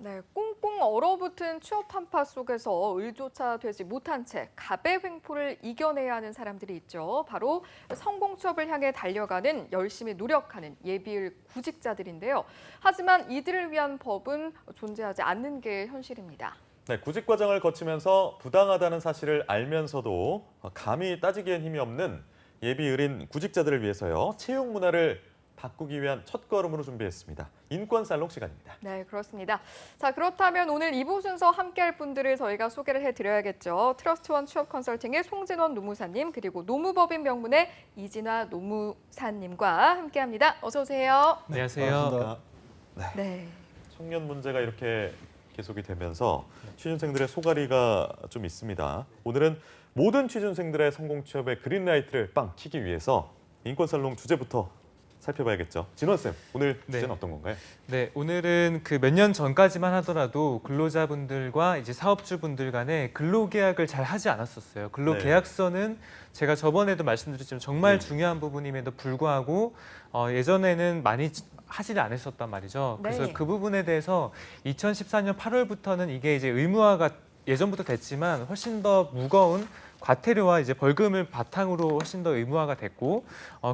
네, 꽁꽁 얼어붙은 취업 한파 속에서 의조차 되지 못한 채 갑의 횡포를 이겨내야 하는 사람들이 있죠. 바로 성공 취업을 향해 달려가는 열심히 노력하는 예비일 구직자들인데요. 하지만 이들을 위한 법은 존재하지 않는 게 현실입니다. 네, 구직 과정을 거치면서 부당하다는 사실을 알면서도 감히 따지기엔 힘이 없는 예비의린 구직자들을 위해서요. 채용 문화를 바꾸기 위한 첫걸음으로 준비했습니다. 인권 살롱 시간입니다. 네, 그렇습니다. 자, 그렇다면 오늘 2부 순서 함께할 분들을 저희가 소개를 해드려야겠죠. 트러스트원 취업 컨설팅의 송진원 노무사님 그리고 노무법인 명문의 이진화 노무사님과 함께합니다. 어서 오세요. 안녕하세요. 네. 청년 문제가 이렇게 계속이 되면서 취준생들의 속앓이가 좀 있습니다. 오늘은 모든 취준생들의 성공 취업에 그린라이트를 빵 키기 위해서 인권살롱 주제부터 살펴봐야겠죠. 진원 쌤, 오늘 네. 주제는 어떤 건가요? 네, 오늘은 그 몇 년 전까지만 하더라도 근로자분들과 이제 사업주분들 간에 근로계약을 잘 하지 않았었어요. 근로계약서는 제가 저번에도 말씀드렸지만 정말 중요한 부분임에도 불구하고 예전에는 많이 하지를 않았었단 말이죠. 그래서 네. 그 부분에 대해서 2014년 8월부터는 이게 이제 의무화가 예전부터 됐지만 훨씬 더 무거운 과태료와 이제 벌금을 바탕으로 훨씬 더 의무화가 됐고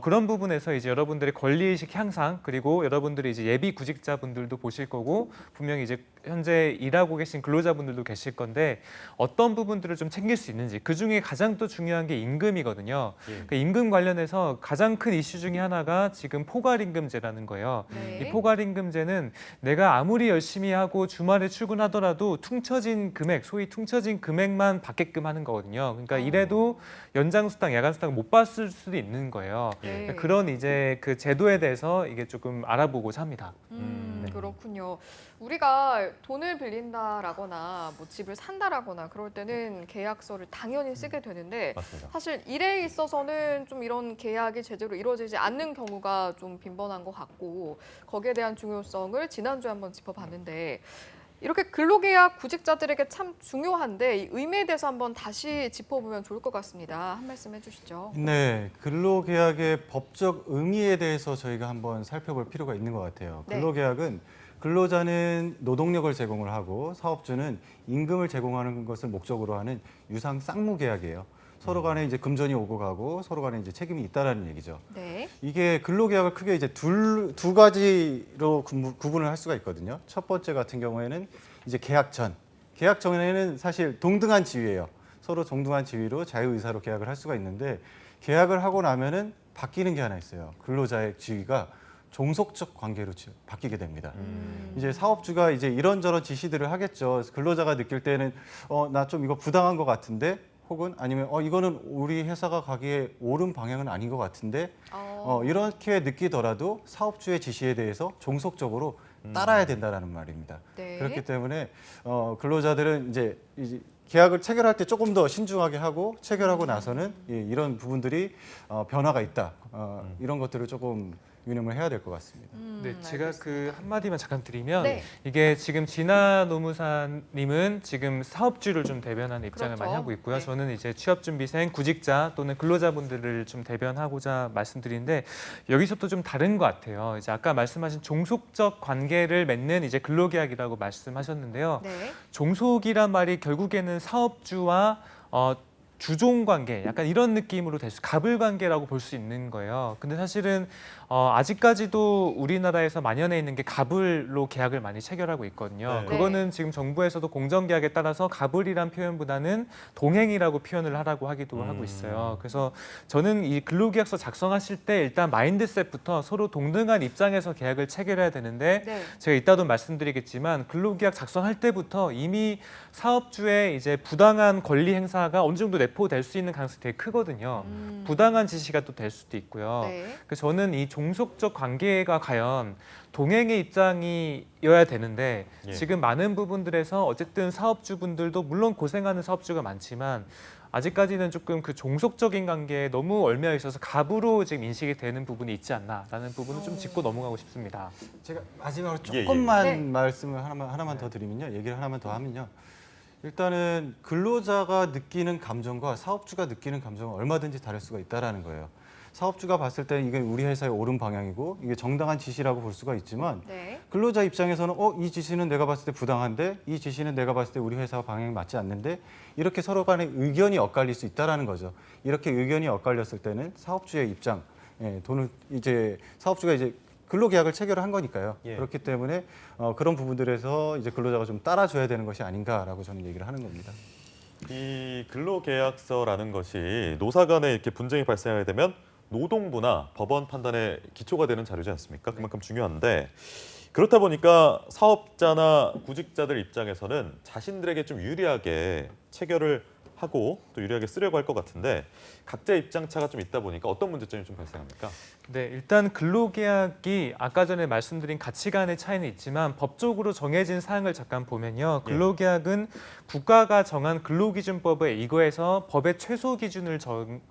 그런 부분에서 이제 여러분들의 권리의식 향상 그리고 여러분들이 이제 예비 구직자분들도 보실 거고 분명히 이제 현재 일하고 계신 근로자분들도 계실 건데 어떤 부분들을 좀 챙길 수 있는지 그 중에 가장 또 중요한 게 임금이거든요. 그 임금 관련해서 가장 큰 이슈 중에 하나가 지금 포괄임금제라는 거예요. 네. 이 포괄임금제는 내가 아무리 열심히 하고 주말에 출근하더라도 퉁쳐진 금액, 소위 퉁쳐진 금액만 받게끔 하는 거거든요. 그러니까 이래도 연장수당, 야간수당 못 받을 수도 있는 거예요. 네. 그런 이제 그 제도에 대해서 이게 조금 알아보고자 합니다. 그렇군요. 우리가 돈을 빌린다라거나 뭐 집을 산다라거나 그럴 때는 계약서를 당연히 쓰게 되는데 맞습니다. 사실 일에 있어서는 좀 이런 계약이 제대로 이루어지지 않는 경우가 좀 빈번한 것 같고 거기에 대한 중요성을 지난주에 한번 짚어봤는데 이렇게 근로계약 구직자들에게 참 중요한데 이 의미에 대해서 한번 다시 짚어보면 좋을 것 같습니다. 한 말씀 해주시죠. 네, 근로계약의 법적 의미에 대해서 저희가 한번 살펴볼 필요가 있는 것 같아요. 네. 근로계약은 근로자는 노동력을 제공을 하고 사업주는 임금을 제공하는 것을 목적으로 하는 유상 쌍무계약이에요. 서로 간에 이제 금전이 오고 가고 서로 간에 이제 책임이 있다라는 얘기죠. 네. 이게 근로계약을 크게 이제 두 가지로 구분을 할 수가 있거든요. 첫 번째 같은 경우에는 이제 계약 전에는 사실 동등한 지위예요. 서로 동등한 지위로 자유의사로 계약을 할 수가 있는데 계약을 하고 나면은 바뀌는 게 하나 있어요. 근로자의 지위가 종속적 관계로 바뀌게 됩니다. 이제 사업주가 이제 이런저런 지시들을 하겠죠. 근로자가 느낄 때는 나 좀 이거 부당한 것 같은데 혹은 아니면 이거는 우리 회사가 가기에 옳은 방향은 아닌 것 같은데 이렇게 느끼더라도 사업주의 지시에 대해서 종속적으로 따라야 된다라는 말입니다. 네. 그렇기 때문에 근로자들은 이제 계약을 체결할 때 조금 더 신중하게 하고 체결하고 나서는 이런 부분들이 변화가 있다. 이런 것들을 조금 유념을 해야 될 것 같습니다. 네, 제가 그 한마디만 잠깐 드리면 네. 이게 지금 진아 노무사님은 지금 사업주를 좀 대변하는 입장을 그렇죠. 많이 하고 있고요. 네. 저는 이제 취업준비생, 구직자 또는 근로자분들을 좀 대변하고자 말씀드리는데 여기서도 좀 다른 것 같아요. 이제 아까 말씀하신 종속적 관계를 맺는 이제 근로계약이라고 말씀하셨는데요. 네. 종속이란 말이 결국에는 사업주와 주종 관계, 약간 이런 느낌으로 될 수, 갑을 관계라고 볼 수 있는 거예요. 근데 사실은 아직까지도 우리나라에서 만연해 있는 게 갑을로 계약을 많이 체결하고 있거든요. 네. 그거는 지금 정부에서도 공정계약에 따라서 갑을이란 표현보다는 동행이라고 표현을 하라고 하기도 하고 있어요. 그래서 저는 이 근로계약서 작성하실 때 일단 마인드셋부터 서로 동등한 입장에서 계약을 체결해야 되는데 네. 제가 이따도 말씀드리겠지만 근로계약 작성할 때부터 이미 사업주의 이제 부당한 권리 행사가 어느 정도 내포될 수 있는 가능성이 되게 크거든요. 부당한 지시가 또 될 수도 있고요. 네. 그래서 저는 이 종속적 관계가 과연 동행의 입장이어야 되는데 예. 지금 많은 부분들에서 어쨌든 사업주분들도 물론 고생하는 사업주가 많지만 아직까지는 조금 그 종속적인 관계에 너무 얽매여 있어서 갑으로 지금 인식이 되는 부분이 있지 않나라는 부분을 좀 짚고 넘어가고 싶습니다. 제가 마지막으로 예, 예. 조금만 네. 말씀을 하나만 더 드리면요. 얘기를 하나만 더 하면요. 일단은 근로자가 느끼는 감정과 사업주가 느끼는 감정은 얼마든지 다를 수가 있다라는 거예요. 사업주가 봤을 때는 이게 우리 회사의 옳은 방향이고 이게 정당한 지시라고 볼 수가 있지만 네. 근로자 입장에서는 이 지시는 내가 봤을 때 부당한데 이 지시는 내가 봤을 때 우리 회사 방향이 맞지 않는데 이렇게 서로 간에 의견이 엇갈릴 수 있다라는 거죠. 이렇게 의견이 엇갈렸을 때는 사업주의 입장, 돈을 이제 사업주가 이제 근로계약을 체결을 한 거니까요. 예. 그렇기 때문에 그런 부분들에서 이제 근로자가 좀 따라줘야 되는 것이 아닌가라고 저는 얘기를 하는 겁니다. 이 근로계약서라는 것이 노사 간에 이렇게 분쟁이 발생하게 되면 노동부나 법원 판단의 기초가 되는 자료지 않습니까? 그만큼 중요한데 그렇다 보니까 사업자나 구직자들 입장에서는 자신들에게 좀 유리하게 체결을 하고 또 유리하게 쓰려고 할 것 같은데 각자 입장차가 좀 있다 보니까 어떤 문제점이 좀 발생합니까? 네, 일단 근로계약이 아까 전에 말씀드린 가치관의 차이는 있지만 법적으로 정해진 사항을 잠깐 보면요. 근로계약은 국가가 정한 근로기준법에 이거에서 법의 최소 기준을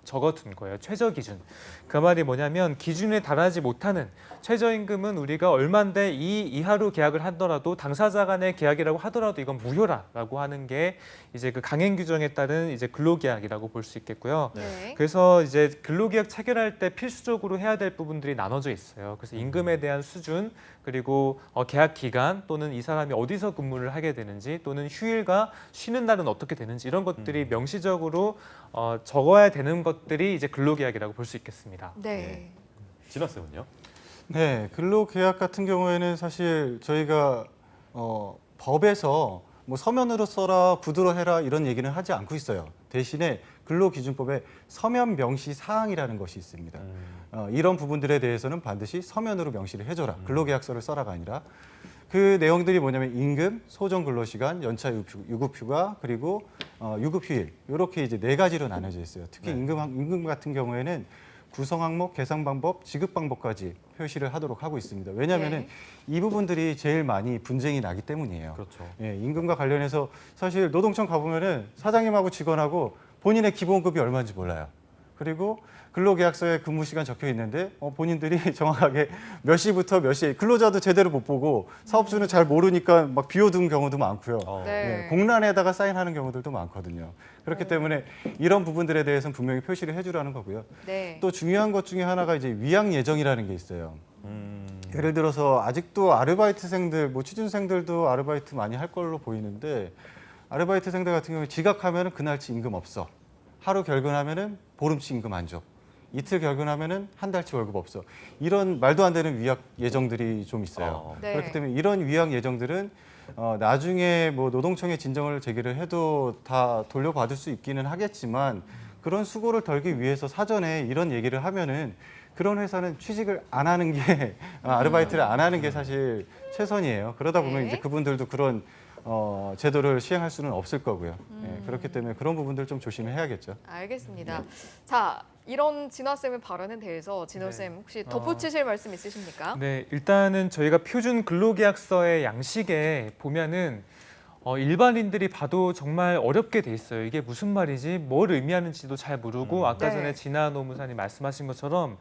적어둔 거예요. 최저 기준. 그 말이 뭐냐면 기준에 달하지 못하는 최저임금은 우리가 얼만데 이 이하로 계약을 하더라도 당사자 간의 계약이라고 하더라도 이건 무효라라고 하는 게 이제 그 강행 규정에 따른 이제 근로계약이라고 볼 수 있겠고요. 네. 그래서 이제 근로계약 체결할 때 필수적으로 해야 될 부분들이 나눠져 있어요. 그래서 임금에 대한 수준, 그리고 계약 기간 또는 이 사람이 어디서 근무를 하게 되는지 또는 휴일과 쉬는 날은 어떻게 되는지 이런 것들이 명시적으로 적어야 되는 것들이 이제 근로계약이라고 볼 수 있겠습니다. 네. 진화 쌤은요? 네, 근로계약 같은 경우에는 사실 저희가 법에서 뭐 서면으로 써라, 구두로 해라 이런 얘기는 하지 않고 있어요. 대신에 근로기준법에 서면 명시 사항이라는 것이 있습니다. 이런 부분들에 대해서는 반드시 서면으로 명시를 해줘라. 근로계약서를 써라가 아니라 그 내용들이 뭐냐면 임금, 소정 근로시간, 연차 유급휴가 그리고 유급휴일 이렇게 이제 4가지로 나눠져 있어요. 특히 임금 같은 경우에는 구성 항목, 계산 방법, 지급 방법까지 표시를 하도록 하고 있습니다. 왜냐하면은 이 부분들이 제일 많이 분쟁이 나기 때문이에요. 그렇죠. 예, 임금과 관련해서 사실 노동청 가보면은 사장님하고 직원하고 본인의 기본급이 얼마인지 몰라요. 그리고 근로계약서에 근무 시간 적혀 있는데 본인들이 정확하게 몇 시부터 몇 시, 근로자도 제대로 못 보고 사업주는 잘 모르니까 막 비워둔 경우도 많고요. 네. 예, 공란에다가 사인하는 경우들도 많거든요. 그렇기 때문에 이런 부분들에 대해서는 분명히 표시를 해주라는 거고요. 네. 또 중요한 것 중에 하나가 이제 위약 예정이라는 게 있어요. 예를 들어서 아직도 아르바이트생들, 뭐 취준생들도 아르바이트 많이 할 걸로 보이는데 아르바이트생들 같은 경우에 지각하면은 그날치 임금 없어. 하루 결근하면은 보름치 임금 안 줘. 이틀 결근하면은 한 달치 월급 없어. 이런 말도 안 되는 위약 예정들이 좀 있어요. 네. 그렇기 때문에 이런 위약 예정들은 나중에 뭐 노동청에 진정을 제기를 해도 다 돌려받을 수 있기는 하겠지만 그런 수고를 덜기 위해서 사전에 이런 얘기를 하면은 그런 회사는 취직을 안 하는 게 아르바이트를 안 하는 게 사실 최선이에요. 그러다 보면 네. 이제 그분들도 그런 제도를 시행할 수는 없을 거고요. 예, 그렇기 때문에 그런 부분들 좀 조심해야겠죠. 알겠습니다. 자, 이런 진화쌤의 발언에 대해서 진호쌤 혹시 덧붙이실 말씀 있으십니까? 네, 일단은 저희가 표준 근로계약서의 양식에 보면은 일반인들이 봐도 정말 어렵게 돼 있어요. 이게 무슨 말이지? 뭘 의미하는지도 잘 모르고 아까 네. 전에 진아 노무사님 말씀하신 것처럼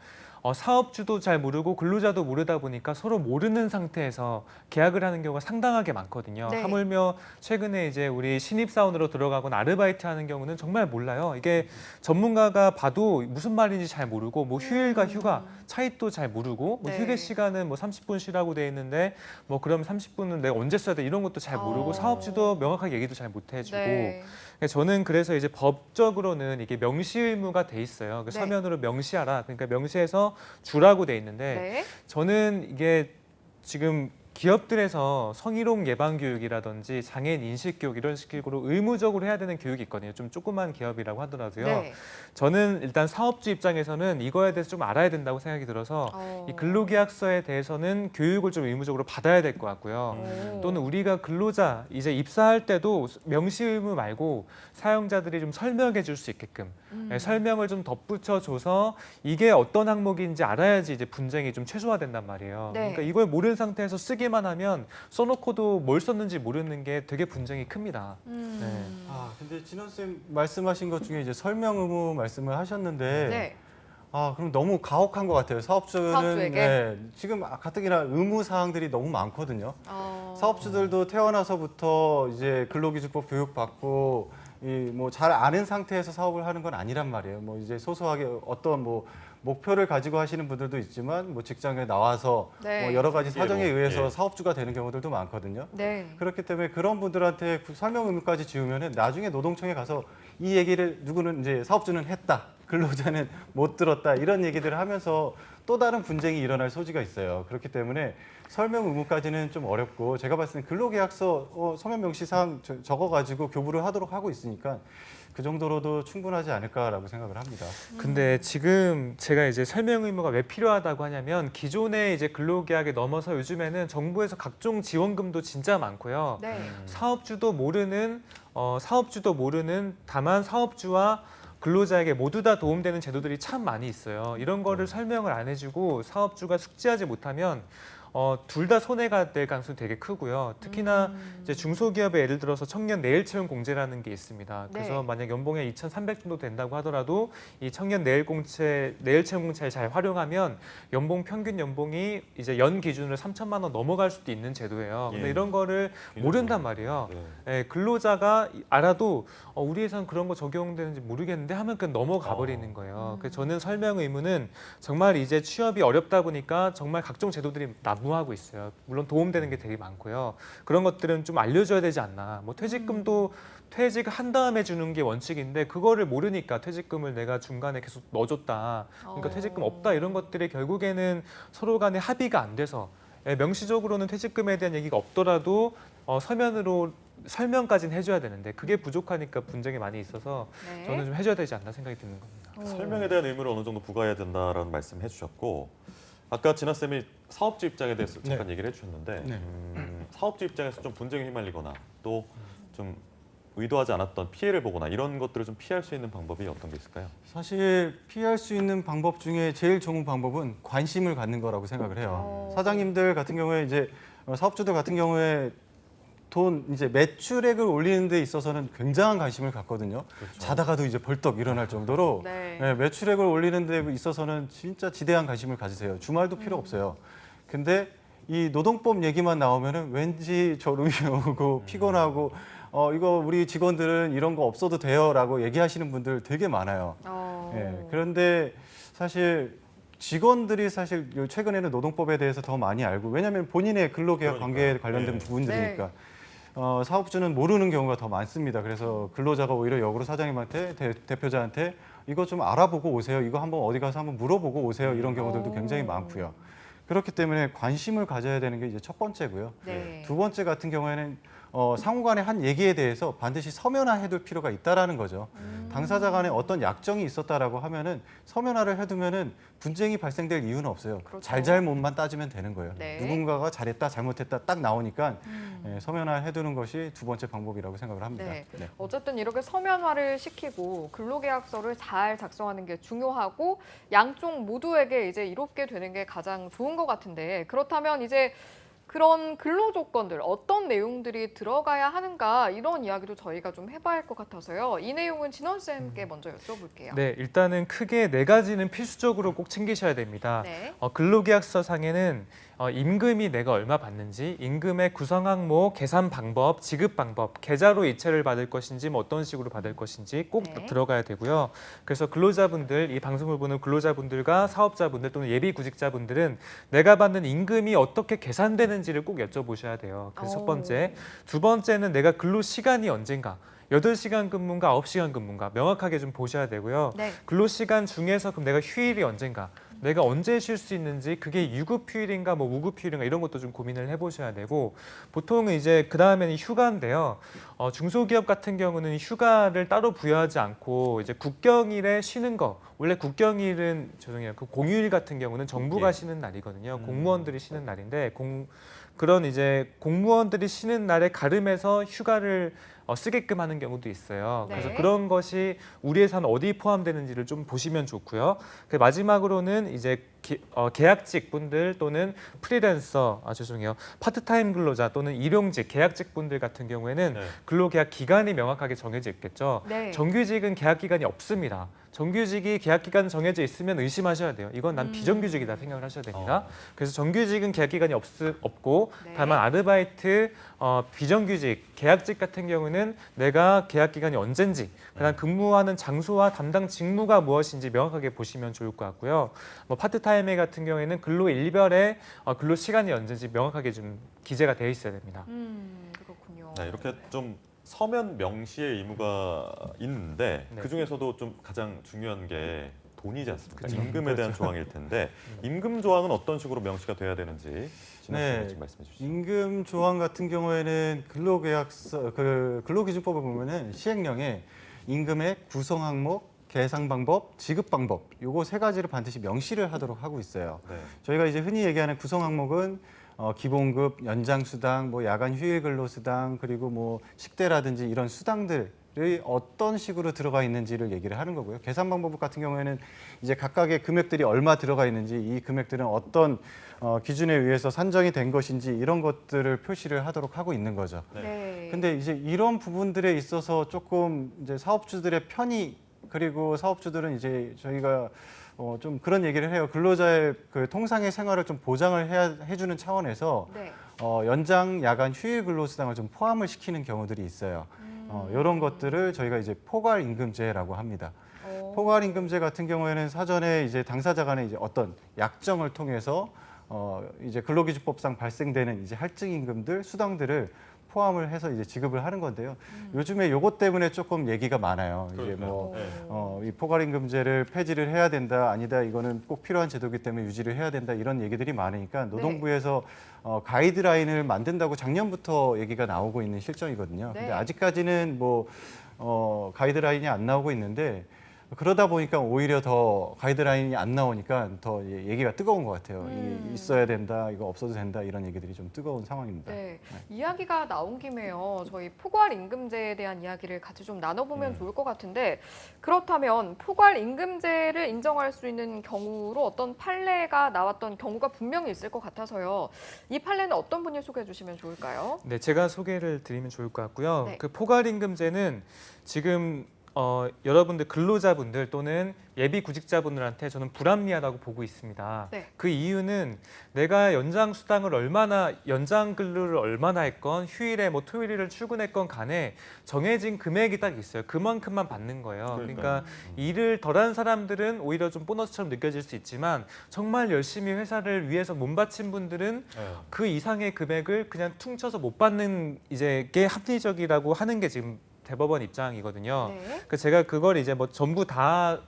사업주도 잘 모르고 근로자도 모르다 보니까 서로 모르는 상태에서 계약을 하는 경우가 상당하게 많거든요. 네. 하물며 최근에 이제 우리 신입사원으로 들어가거나 아르바이트 하는 경우는 정말 몰라요. 이게 전문가가 봐도 무슨 말인지 잘 모르고 뭐 휴일과 휴가 차이도 잘 모르고 뭐 네. 휴게 시간은 뭐 30분 쉬라고 돼 있는데 뭐 그럼 30분은 내가 언제 써야 돼 이런 것도 잘 모르고 사업주도 명확하게 얘기도 잘 못 해주고 네. 저는 그래서 이제 법적으로는 이게 명시 의무가 돼 있어요. 그 네. 서면으로 명시하라. 그러니까 명시해서 주라고 돼 있는데 네. 저는 이게 지금 기업들에서 성희롱 예방 교육이라든지 장애인 인식 교육 이런 식으로 의무적으로 해야 되는 교육이 있거든요. 좀 조그만 기업이라고 하더라도요. 네. 저는 일단 사업주 입장에서는 이거에 대해서 좀 알아야 된다고 생각이 들어서 이 근로계약서에 대해서는 교육을 좀 의무적으로 받아야 될 것 같고요. 또는 우리가 근로자 이제 입사할 때도 명시 의무 말고 사용자들이 좀 설명해 줄 수 있게끔 설명을 좀 덧붙여줘서 이게 어떤 항목인지 알아야지 이제 분쟁이 좀 최소화된단 말이에요. 네. 그러니까 이걸 모르는 상태에서 쓰기만 하면 써놓고도 뭘 썼는지 모르는 게 되게 분쟁이 큽니다. 네. 근데 진원 쌤 말씀하신 것 중에 이제 설명 의무 말씀을 하셨는데 네. 그럼 너무 가혹한 것 같아요. 사업주는 사업주에게? 지금 가뜩이나 의무 사항들이 너무 많거든요. 어. 사업주들도 태어나서부터 이제 근로기준법 교육받고 뭐 잘 아는 상태에서 사업을 하는 건 아니란 말이에요. 뭐 이제 소소하게 어떤 뭐 목표를 가지고 하시는 분들도 있지만 뭐 직장에 나와서 네. 뭐 여러 가지 사정에 의해서 예. 사업주가 되는 경우들도 많거든요. 네. 그렇기 때문에 그런 분들한테 설명 의무까지 지우면은 나중에 노동청에 가서 이 얘기를 누구는 이제 사업주는 했다, 근로자는 못 들었다 이런 얘기들을 하면서 또 다른 분쟁이 일어날 소지가 있어요. 그렇기 때문에 설명 의무까지는 좀 어렵고 제가 봤을 때 근로계약서 서면 명시 사항 적어가지고 교부를 하도록 하고 있으니까 그 정도로도 충분하지 않을까라고 생각을 합니다. 근데 지금 제가 이제 설명 의무가 왜 필요하다고 하냐면 기존의 이제 근로계약에 넘어서 요즘에는 정부에서 각종 지원금도 진짜 많고요. 네. 사업주도 모르는 다만 사업주와 근로자에게 모두 다 도움되는 제도들이 참 많이 있어요. 이런 거를 설명을 안 해주고 사업주가 숙지하지 못하면 둘 다 손해가 될 가능성이 되게 크고요. 특히나 이제 중소기업에 예를 들어서 청년 내일 채용 공제라는 게 있습니다. 그래서 네. 만약 연봉이 2,300 정도 된다고 하더라도 이 청년 내일 채용 공채를 잘 활용하면 평균 연봉이 이제 연 기준으로 3천만 원 넘어갈 수도 있는 제도예요. 근데 예. 이런 거를 모른단 말이에요. 네. 예, 근로자가 알아도 우리 회사는 그런 거 적용되는지 모르겠는데 하면 그냥 넘어가 버리는 거예요. 그래서 저는 설명 의무는 정말 이제 취업이 어렵다 보니까 정말 각종 제도들이 난무하고 있어요. 물론 도움되는 게 되게 많고요. 그런 것들은 좀 알려줘야 되지 않나. 뭐 퇴직금도 퇴직한 다음에 주는 게 원칙인데 그거를 모르니까 퇴직금을 내가 중간에 계속 넣어줬다. 그러니까 퇴직금 없다 이런 것들이 결국에는 서로 간에 합의가 안 돼서 명시적으로는 퇴직금에 대한 얘기가 없더라도 서면으로 설명까지는 해줘야 되는데 그게 부족하니까 분쟁이 많이 있어서 네. 저는 좀 해줘야 되지 않나 생각이 드는 겁니다. 설명에 대한 의무를 어느 정도 부과해야 된다라는 말씀해 주셨고 아까 진아 쌤이 사업주 입장에 대해서 잠깐 얘기를 해주셨는데 네. 사업주 입장에서 좀 분쟁에 휘말리거나 또 좀 의도하지 않았던 피해를 보거나 이런 것들을 좀 피할 수 있는 방법이 어떤 게 있을까요? 사실 피할 수 있는 방법 중에 제일 좋은 방법은 관심을 갖는 거라고 생각을 해요. 사장님들 같은 경우에 이제 사업주들 같은 경우에 이제 매출액을 올리는 데 있어서는 굉장한 관심을 갖거든요. 자다가도 이제 벌떡 일어날 정도로 네. 매출액을 올리는 데 있어서는 진짜 지대한 관심을 가지세요. 주말도 필요 없어요. 근데 이 노동법 얘기만 나오면은 왠지 졸음이 오고 피곤하고 이거 우리 직원들은 이런 거 없어도 돼요라고 얘기하시는 분들 되게 많아요. 그런데 사실 직원들이 사실 최근에는 노동법에 대해서 더 많이 알고 왜냐하면 본인의 근로계약 관계에 관련된 부분들이니까 사업주는 모르는 경우가 더 많습니다. 그래서 근로자가 오히려 역으로 사장님한테 대표자한테 이거 좀 알아보고 오세요. 이거 한번 어디 가서 한번 물어보고 오세요. 이런 경우들도 굉장히 많고요. 그렇기 때문에 관심을 가져야 되는 게 이제 첫 번째고요. 네. 두 번째 같은 경우에는 상호간의 한 얘기에 대해서 반드시 서면화해둘 필요가 있다라는 거죠. 당사자 간에 어떤 약정이 있었다라고 하면은 서면화를 해두면은 분쟁이 발생될 이유는 없어요. 그렇죠. 잘잘못만 따지면 되는 거예요. 네. 누군가가 잘했다 잘못했다 딱 나오니까 서면화해두는 것이 두 번째 방법이라고 생각을 합니다. 네. 네. 어쨌든 이렇게 서면화를 시키고 근로계약서를 잘 작성하는 게 중요하고 양쪽 모두에게 이제 이롭게 되는 게 가장 좋은 것 같은데 그렇다면 이제 그런 근로 조건들 어떤 내용들이 들어가야 하는가 이런 이야기도 저희가 좀 해봐야 할 것 같아서요. 이 내용은 진원 쌤께 먼저 여쭤볼게요. 네, 일단은 크게 4가지는 필수적으로 꼭 챙기셔야 됩니다. 네. 근로계약서 상에는 임금이 내가 얼마 받는지, 임금의 구성 항목, 계산 방법, 지급 방법, 계좌로 이체를 받을 것인지 뭐 어떤 식으로 받을 것인지 꼭 네. 들어가야 되고요. 그래서 근로자분들, 이 방송을 보는 근로자분들과 사업자분들 또는 예비 구직자분들은 내가 받는 임금이 어떻게 계산되는지를 꼭 여쭤보셔야 돼요. 그래서 첫 번째. 두 번째는 내가 근로 시간이 언젠가. 8시간 근무인가 9시간 근무인가 명확하게 좀 보셔야 되고요. 네. 근로시간 중에서 그럼 내가 휴일이 언젠가 내가 언제 쉴 수 있는지 그게 유급 휴일인가 뭐 무급 휴일인가 이런 것도 좀 고민을 해보셔야 되고 보통은 이제 그 다음에는 휴가인데요. 중소기업 같은 경우는 휴가를 따로 부여하지 않고 이제 국경일에 쉬는 거 원래 국경일은 죄송해요. 그 공휴일 같은 경우는 정부가 쉬는 날이거든요. 공무원들이 쉬는 날인데 그런 이제 공무원들이 쉬는 날에 가름해서 휴가를 쓰게끔 하는 경우도 있어요. 네. 그래서 그런 것이 우리 회사는 어디 포함되는지를 좀 보시면 좋고요. 마지막으로는 이제 계약직 분들 또는 프리랜서, 죄송해요. 파트타임 근로자 또는 일용직, 계약직 분들 같은 경우에는 근로계약 기간이 명확하게 정해져 있겠죠. 네. 정규직은 계약 기간이 없습니다. 정규직이 계약 기간 정해져 있으면 의심하셔야 돼요. 이건 난 비정규직이다 생각을 하셔야 됩니다. 그래서 정규직은 계약 기간이 없고 네. 다만 아르바이트, 비정규직, 계약직 같은 경우는 내가 계약 기간이 언젠지, 그다음 근무하는 장소와 담당 직무가 무엇인지 명확하게 보시면 좋을 것 같고요. 뭐 파트타임 같은 경우에는 근로 일별의 근로 시간이 언젠지 명확하게 좀 기재가 되어 있어야 됩니다. 그렇군요. 네, 이렇게 좀 서면 명시의 의무가 있는데 네. 그 중에서도 좀 가장 중요한 게 돈이지 않습니까? 임금에 대한 조항일 텐데 임금 조항은 어떤 식으로 명시가 돼야 되는지 진행 좀 말씀해 주시죠. 임금 조항 같은 경우에는 근로계약서 근로기준법을 보면은 시행령에 임금의 구성 항목, 계상 방법, 지급 방법 요거 세 가지를 반드시 명시를 하도록 하고 있어요. 네. 저희가 이제 흔히 얘기하는 구성 항목은 기본급, 연장수당, 뭐 야간 휴일 근로수당 그리고 뭐 식대라든지 이런 수당들이 어떤 식으로 들어가 있는지를 얘기를 하는 거고요. 계산 방법 같은 경우에는 이제 각각의 금액들이 얼마 들어가 있는지 이 금액들은 어떤 기준에 의해서 산정이 된 것인지 이런 것들을 표시를 하도록 하고 있는 거죠. 네. 근데 이제 이런 부분들에 있어서 조금 이제 사업주들의 편의 그리고 사업주들은 이제 저희가 좀 그런 얘기를 해요. 근로자의 그 통상의 생활을 좀 보장을 해주는 차원에서 네. 연장, 야간, 휴일 근로수당을 좀 포함을 시키는 경우들이 있어요. 이런 것들을 저희가 이제 포괄임금제라고 합니다. 포괄임금제 같은 경우에는 사전에 이제 당사자 간에 이제 어떤 약정을 통해서 이제 근로기준법상 발생되는 이제 할증임금들, 수당들을 포함을 해서 이제 지급을 하는 건데요. 요즘에 요것 때문에 조금 얘기가 많아요. 이제 뭐 이 포괄임금제를 폐지를 해야 된다, 아니다, 이거는 꼭 필요한 제도이기 때문에 유지를 해야 된다 이런 얘기들이 많으니까 노동부에서 가이드라인을 만든다고 작년부터 얘기가 나오고 있는 실정이거든요. 네. 근데 아직까지는 뭐 가이드라인이 안 나오고 있는데. 그러다 보니까 오히려 더 가이드라인이 안 나오니까 더 얘기가 뜨거운 것 같아요. 이 있어야 된다, 이거 없어도 된다 이런 얘기들이 좀 뜨거운 상황입니다. 네. 이야기가 나온 김에요. 저희 포괄임금제에 대한 이야기를 같이 좀 나눠보면 좋을 것 같은데 그렇다면 포괄임금제를 인정할 수 있는 경우로 어떤 판례가 나왔던 경우가 분명히 있을 것 같아서요. 이 판례는 어떤 분이 소개해 주시면 좋을까요? 네, 제가 소개를 드리면 좋을 것 같고요. 네. 그 포괄임금제는 지금 여러분들 근로자분들 또는 예비 구직자분들한테 저는 불합리하다고 보고 있습니다. 네. 그 이유는 내가 연장 수당을 얼마나 연장 근로를 얼마나 했건 휴일에 뭐 토요일을 출근했건 간에 정해진 금액이 딱 있어요. 그만큼만 받는 거예요. 그러니까 일을 덜한 사람들은 오히려 좀 보너스처럼 느껴질 수 있지만 정말 열심히 회사를 위해서 몸바친 분들은 그 이상의 금액을 그냥 퉁쳐서 못 받는 이제 게 합리적이라고 하는 게 지금 대법원 입장이거든요. 네. 그 제가 그걸 이제 뭐 전부 다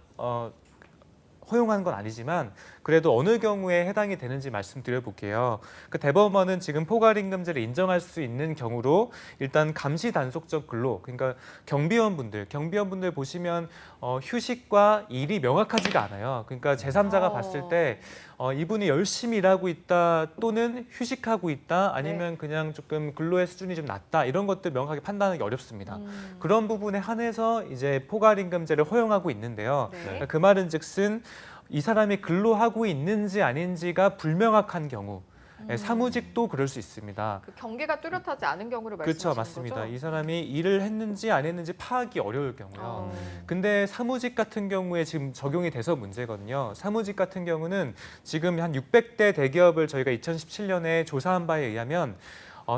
허용한 건 아니지만 그래도 어느 경우에 해당이 되는지 말씀드려 볼게요. 그 대법원은 지금 포괄임금제를 인정할 수 있는 경우로 일단 감시 단속적 근로, 그러니까 경비원분들 보시면 휴식과 일이 명확하지가 않아요. 그러니까 제3자가 봤을 때 이분이 열심히 일하고 있다 또는 휴식하고 있다 아니면 그냥 조금 근로의 수준이 좀 낮다 이런 것들 명확하게 판단하기 어렵습니다. 그런 부분에 한해서 이제 포괄임금제를 허용하고 있는데요. 네. 그 말은즉슨 이 사람이 근로하고 있는지 아닌지가 불명확한 경우, 사무직도 그럴 수 있습니다. 그 경계가 뚜렷하지 않은 경우를 그렇죠, 말씀하시는 맞습니다. 거죠? 이 사람이 일을 했는지 안 했는지 파악이 어려울 경우요. 근데 사무직 같은 경우에 지금 적용이 돼서 문제거든요. 사무직 같은 경우는 지금 한 600대 대기업을 저희가 2017년에 조사한 바에 의하면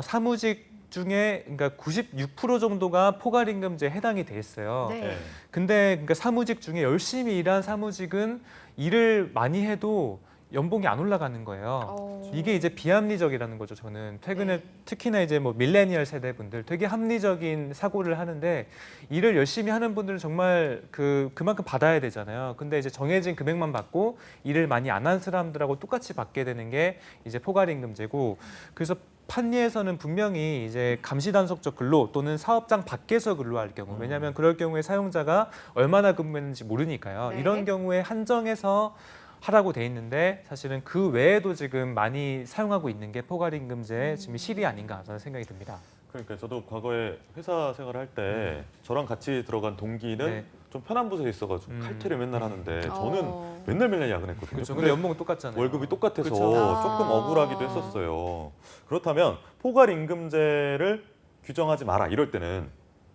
사무직 중에 그러니까 96% 정도가 포괄임금제에 해당이 돼 있어요. 네. 근데 그러니까 사무직 중에 열심히 일한 사무직은 일을 많이 해도 연봉이 안 올라가는 거예요. 이게 이제 비합리적이라는 거죠. 저는 최근에 네. 특히나 이제 뭐 밀레니얼 세대 분들 되게 합리적인 사고를 하는데 일을 열심히 하는 분들은 정말 그만큼 받아야 되잖아요. 근데 이제 정해진 금액만 받고 일을 많이 안 한 사람들하고 똑같이 받게 되는 게 이제 포괄임금제고, 그래서 판례에서는 분명히 이제 감시단속적 근로 또는 사업장 밖에서 근로할 경우, 왜냐하면 그럴 경우에 사용자가 얼마나 근무했는지 모르니까요. 네. 이런 경우에 한정해서 하라고 돼 있는데 사실은 그 외에도 지금 많이 사용하고 있는 게 포괄임금제의 지금 실이 아닌가 저는 생각이 듭니다. 그러니까 저도 과거에 회사 생활을 할 때 저랑 같이 들어간 동기는 네. 좀 편한 부서에 있어가지고 칼퇴를 맨날 하는데 저는 어. 맨날 야근했거든요. 그렇죠. 근데 연봉은 똑같잖아요. 월급이 똑같아서 그렇죠. 조금 억울하기도 했었어요. 그렇다면 포괄임금제를 규정하지 마라 이럴 때는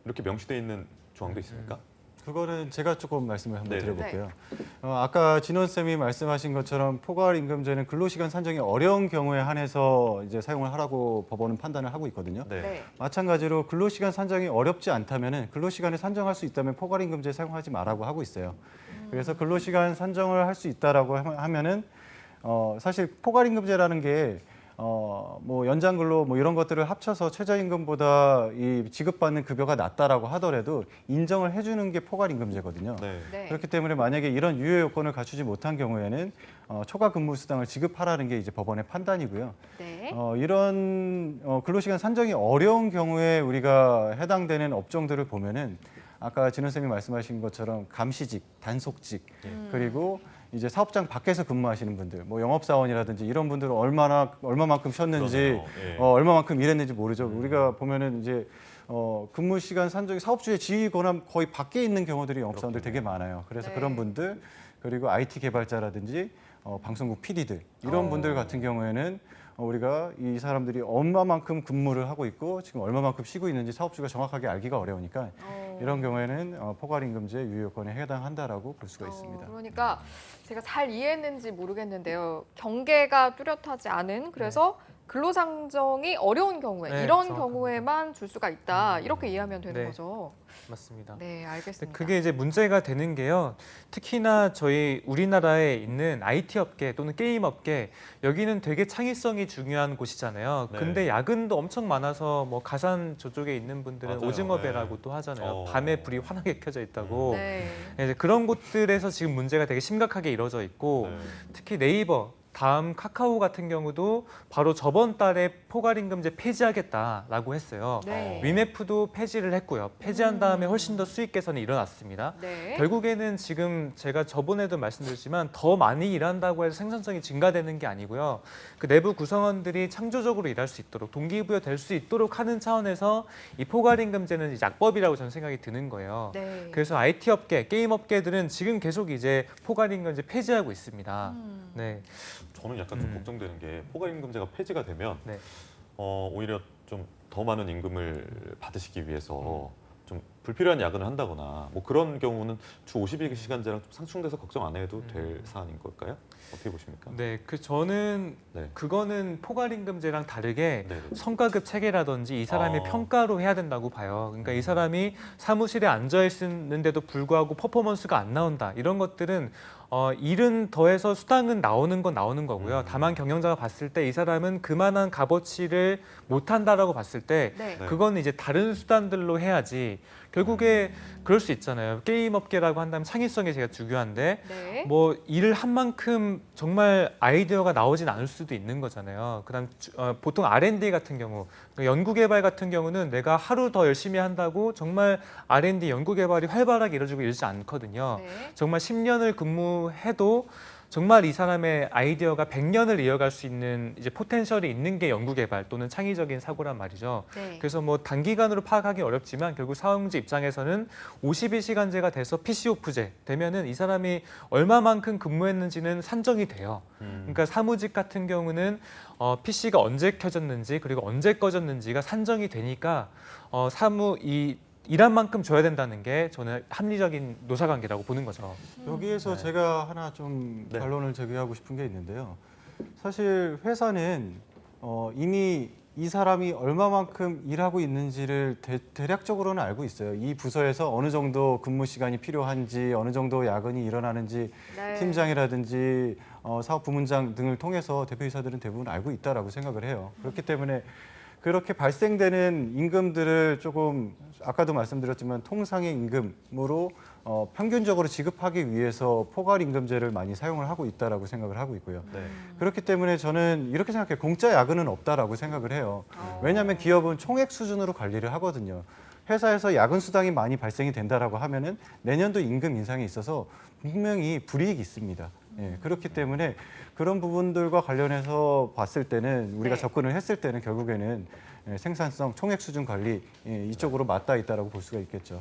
이렇게 명시되어 있는 조항도 있습니까? 그거는 제가 조금 말씀을 한번 네네. 드려볼게요. 아까 진원 쌤이 말씀하신 것처럼 포괄임금제는 근로시간 산정이 어려운 경우에 한해서 이제 사용을 하라고 법원은 판단을 하고 있거든요. 네. 네. 마찬가지로 근로시간 산정이 어렵지 않다면은 근로시간을 산정할 수 있다면 포괄임금제 사용하지 마라고 하고 있어요. 그래서 근로시간 산정을 할 수 있다라고 하면은 사실 포괄임금제라는 게 뭐 연장 근로 뭐 이런 것들을 합쳐서 최저임금보다 이 지급받는 급여가 낮다라고 하더라도 인정을 해주는 게 포괄임금제거든요. 네. 네. 그렇기 때문에 만약에 이런 유예 요건을 갖추지 못한 경우에는 초과 근무 수당을 지급하라는 게 이제 법원의 판단이고요. 네. 이런 근로시간 산정이 어려운 경우에 우리가 해당되는 업종들을 보면은 아까 진원 쌤이 말씀하신 것처럼 감시직, 단속직 그리고 이제 사업장 밖에서 근무하시는 분들, 뭐 영업사원이라든지 이런 분들은 얼마만큼 쉬었는지, 그러네요. 예. 얼마만큼 일했는지 모르죠. 우리가 보면은 이제 근무 시간 산정이 사업주의 지휘 권한 거의 밖에 있는 경우들이 영업사원들 되게 많아요. 그래서 네. 그런 분들 그리고 IT 개발자라든지 방송국 PD들 이런 분들 같은 경우에는 우리가 이 사람들이 얼마만큼 근무를 하고 있고 지금 얼마만큼 쉬고 있는지 사업주가 정확하게 알기가 어려우니까 이런 경우에는 포괄임금제 유예요건에 해당한다라고 볼 수가 있습니다. 그러니까 제가 잘 이해했는지 모르겠는데요. 경계가 뚜렷하지 않은 그래서 근로상정이 어려운 경우에 네, 이런 정확합니다. 경우에만 줄 수가 있다. 이렇게 이해하면 되는 네. 거죠. 맞습니다. 네, 알겠습니다. 그게 이제 문제가 되는 게요. 특히나 저희 우리나라에 있는 IT 업계 또는 게임 업계 여기는 되게 창의성이 중요한 곳이잖아요. 네. 근데 야근도 엄청 많아서 뭐 가산 저쪽에 있는 분들은 맞아요. 오징어배라고도 하잖아요. 어. 밤에 불이 환하게 켜져 있다고. 네. 이제 그런 곳들에서 지금 문제가 되게 심각하게 이루어져 있고 네. 특히 네이버 다음 카카오 같은 경우도 바로 저번 달에 포괄임금제 폐지하겠다라고 했어요. 네. 위메프도 폐지를 했고요. 폐지한 다음에 훨씬 더 수익 개선이 일어났습니다. 네. 결국에는 지금 제가 저번에도 말씀드렸지만 더 많이 일한다고 해서 생산성이 증가되는 게 아니고요. 그 내부 구성원들이 창조적으로 일할 수 있도록 동기부여 될 수 있도록 하는 차원에서 이 포괄임금제는 약법이라고 저는 생각이 드는 거예요. 네. 그래서 IT 업계, 게임 업계들은 지금 계속 이제 포괄임금제 폐지하고 있습니다. 네. 저는 약간 좀 걱정되는 게 포괄임금제가 폐지가 되면 네. 오히려 좀 더 많은 임금을 받으시기 위해서 좀 불필요한 야근을 한다거나 뭐 그런 경우는 주 52시간제랑 좀 상충돼서 걱정 안 해도 될 사안인 걸까요? 어떻게 보십니까? 네, 저는 네. 그거는 포괄임금제랑 다르게 네. 성과급 체계라든지 이 사람의 아. 평가로 해야 된다고 봐요. 그러니까 이 사람이 사무실에 앉아 있는데도 불구하고 퍼포먼스가 안 나온다. 이런 것들은 일은 더해서 수당은 나오는 건 나오는 거고요. 다만 경영자가 봤을 때 이 사람은 그만한 값어치를 못 한다라고 봤을 때 네. 네. 그건 이제 다른 수단들로 해야지. 결국에 그럴 수 있잖아요. 게임 업계라고 한다면 창의성이 제가 중요한데 네. 뭐 일을 한 만큼 정말 아이디어가 나오진 않을 수도 있는 거잖아요. 그다음 보통 R&D 같은 경우, 연구개발 같은 경우는 내가 하루 더 열심히 한다고 정말 R&D 연구개발이 활발하게 이루어지고 이러지 않거든요. 네. 정말 10년을 근무해도 정말 이 사람의 아이디어가 100년을 이어갈 수 있는 이제 포텐셜이 있는 게 연구개발 또는 창의적인 사고란 말이죠. 네. 그래서 뭐 단기간으로 파악하기 어렵지만 결국 사용자 입장에서는 52시간제가 돼서 PC오프제 되면은 이 사람이 얼마만큼 근무했는지는 산정이 돼요. 그러니까 사무직 같은 경우는 PC가 언제 켜졌는지 그리고 언제 꺼졌는지가 산정이 되니까 일한 만큼 줘야 된다는 게 저는 합리적인 노사관계라고 보는 거죠. 여기에서 제가 하나 좀 네. 반론을 제기하고 싶은 게 있는데요. 사실 회사는 이미 이 사람이 얼마만큼 일하고 있는지를 대략적으로는 알고 있어요. 이 부서에서 어느 정도 근무 시간이 필요한지, 어느 정도 야근이 일어나는지 네. 팀장이라든지 사업 부문장 등을 통해서 대표이사들은 대부분 알고 있다라고 생각을 해요. 그렇기 때문에 그렇게 발생되는 임금들을 조금 아까도 말씀드렸지만 통상의 임금으로 평균적으로 지급하기 위해서 포괄임금제를 많이 사용을 하고 있다라고 생각을 하고 있고요. 네. 그렇기 때문에 저는 이렇게 생각해요. 공짜 야근은 없다라고 생각을 해요. 왜냐하면 기업은 총액 수준으로 관리를 하거든요. 회사에서 야근 수당이 많이 발생이 된다라고 하면은 내년도 임금 인상에 있어서 분명히 불이익이 있습니다. 예, 그렇기 때문에 그런 부분들과 관련해서 봤을 때는 우리가 네. 접근을 했을 때는 결국에는 생산성, 총액 수준 관리 이쪽으로 맞닿아 있다라고 볼 수가 있겠죠.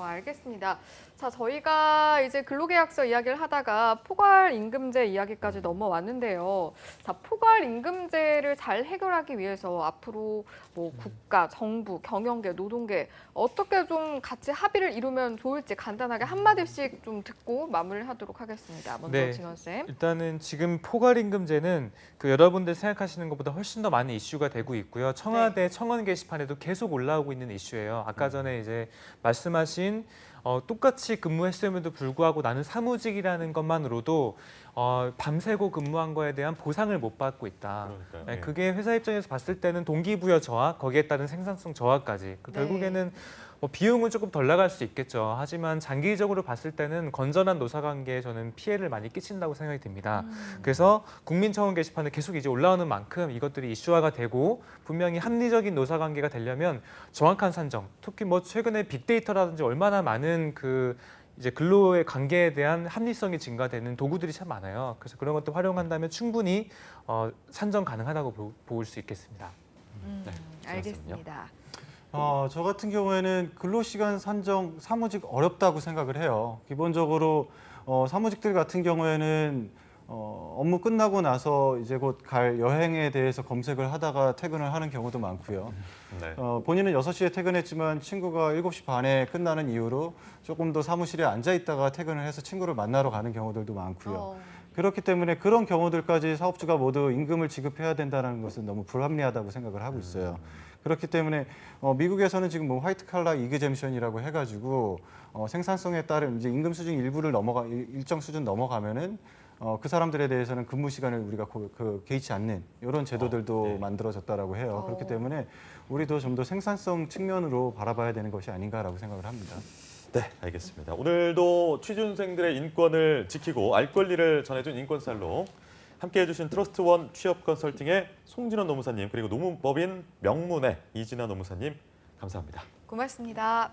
알겠습니다. 자, 저희가 이제 근로계약서 이야기를 하다가 포괄임금제 이야기까지 넘어왔는데요. 자, 포괄임금제를 잘 해결하기 위해서 앞으로 뭐 국가, 정부, 경영계, 노동계 어떻게 좀 같이 합의를 이루면 좋을지 간단하게 한마디씩 좀 듣고 마무리를 하도록 하겠습니다. 먼저 네. 진원 쌤. 일단은 지금 포괄임금제는 여러분들 생각하시는 것보다 훨씬 더 많은 이슈가 되고 있고요. 청와대 청원 게시판에도 계속 올라오고 있는 이슈예요. 아까 전에 이제 말씀하신 똑같이 근무했음에도 불구하고 나는 사무직이라는 것만으로도 밤새고 근무한 거에 대한 보상을 못 받고 있다. 그러니까요. 네, 예. 그게 회사 입장에서 봤을 때는 동기부여 저하, 거기에 따른 생산성 저하까지 결국에는 비용은 조금 덜 나갈 수 있겠죠. 하지만 장기적으로 봤을 때는 건전한 노사관계에 저는 피해를 많이 끼친다고 생각이 듭니다. 그래서 국민청원 게시판에 계속 이제 올라오는 만큼 이것들이 이슈화가 되고 분명히 합리적인 노사관계가 되려면 정확한 산정, 특히 뭐 최근에 빅데이터라든지 얼마나 많은 이제 근로의 관계에 대한 합리성이 증가되는 도구들이 참 많아요. 그래서 그런 것들 활용한다면 충분히 산정 가능하다고 볼 수 있겠습니다. 네, 알겠습니다. 저 같은 경우에는 근로시간 산정 사무직 어렵다고 생각을 해요. 기본적으로 사무직들 같은 경우에는 업무 끝나고 나서 이제 곧 갈 여행에 대해서 검색을 하다가 퇴근을 하는 경우도 많고요. 네. 본인은 6시에 퇴근했지만 친구가 7시 반에 끝나는 이유로 조금 더 사무실에 앉아 있다가 퇴근을 해서 친구를 만나러 가는 경우들도 많고요. 그렇기 때문에 그런 경우들까지 사업주가 모두 임금을 지급해야 된다는 것은 너무 불합리하다고 생각을 하고 있어요. 그렇기 때문에 미국에서는 지금 뭐 화이트 칼라 이그젬션이라고 해가지고 생산성에 따른 이제 임금 수준 일부를 일정 수준 넘어가면은 그 사람들에 대해서는 근무 시간을 우리가 개의치 않는 이런 제도들도 네. 만들어졌다라고 해요. 그렇기 때문에 우리도 좀 더 생산성 측면으로 바라봐야 되는 것이 아닌가라고 생각을 합니다. 네, 알겠습니다. 오늘도 취준생들의 인권을 지키고 알 권리를 전해준 인권살롱 함께해 주신 트러스트원 취업 컨설팅의 송진원 노무사님 그리고 노무법인 명문의 이진아 노무사님 감사합니다. 고맙습니다.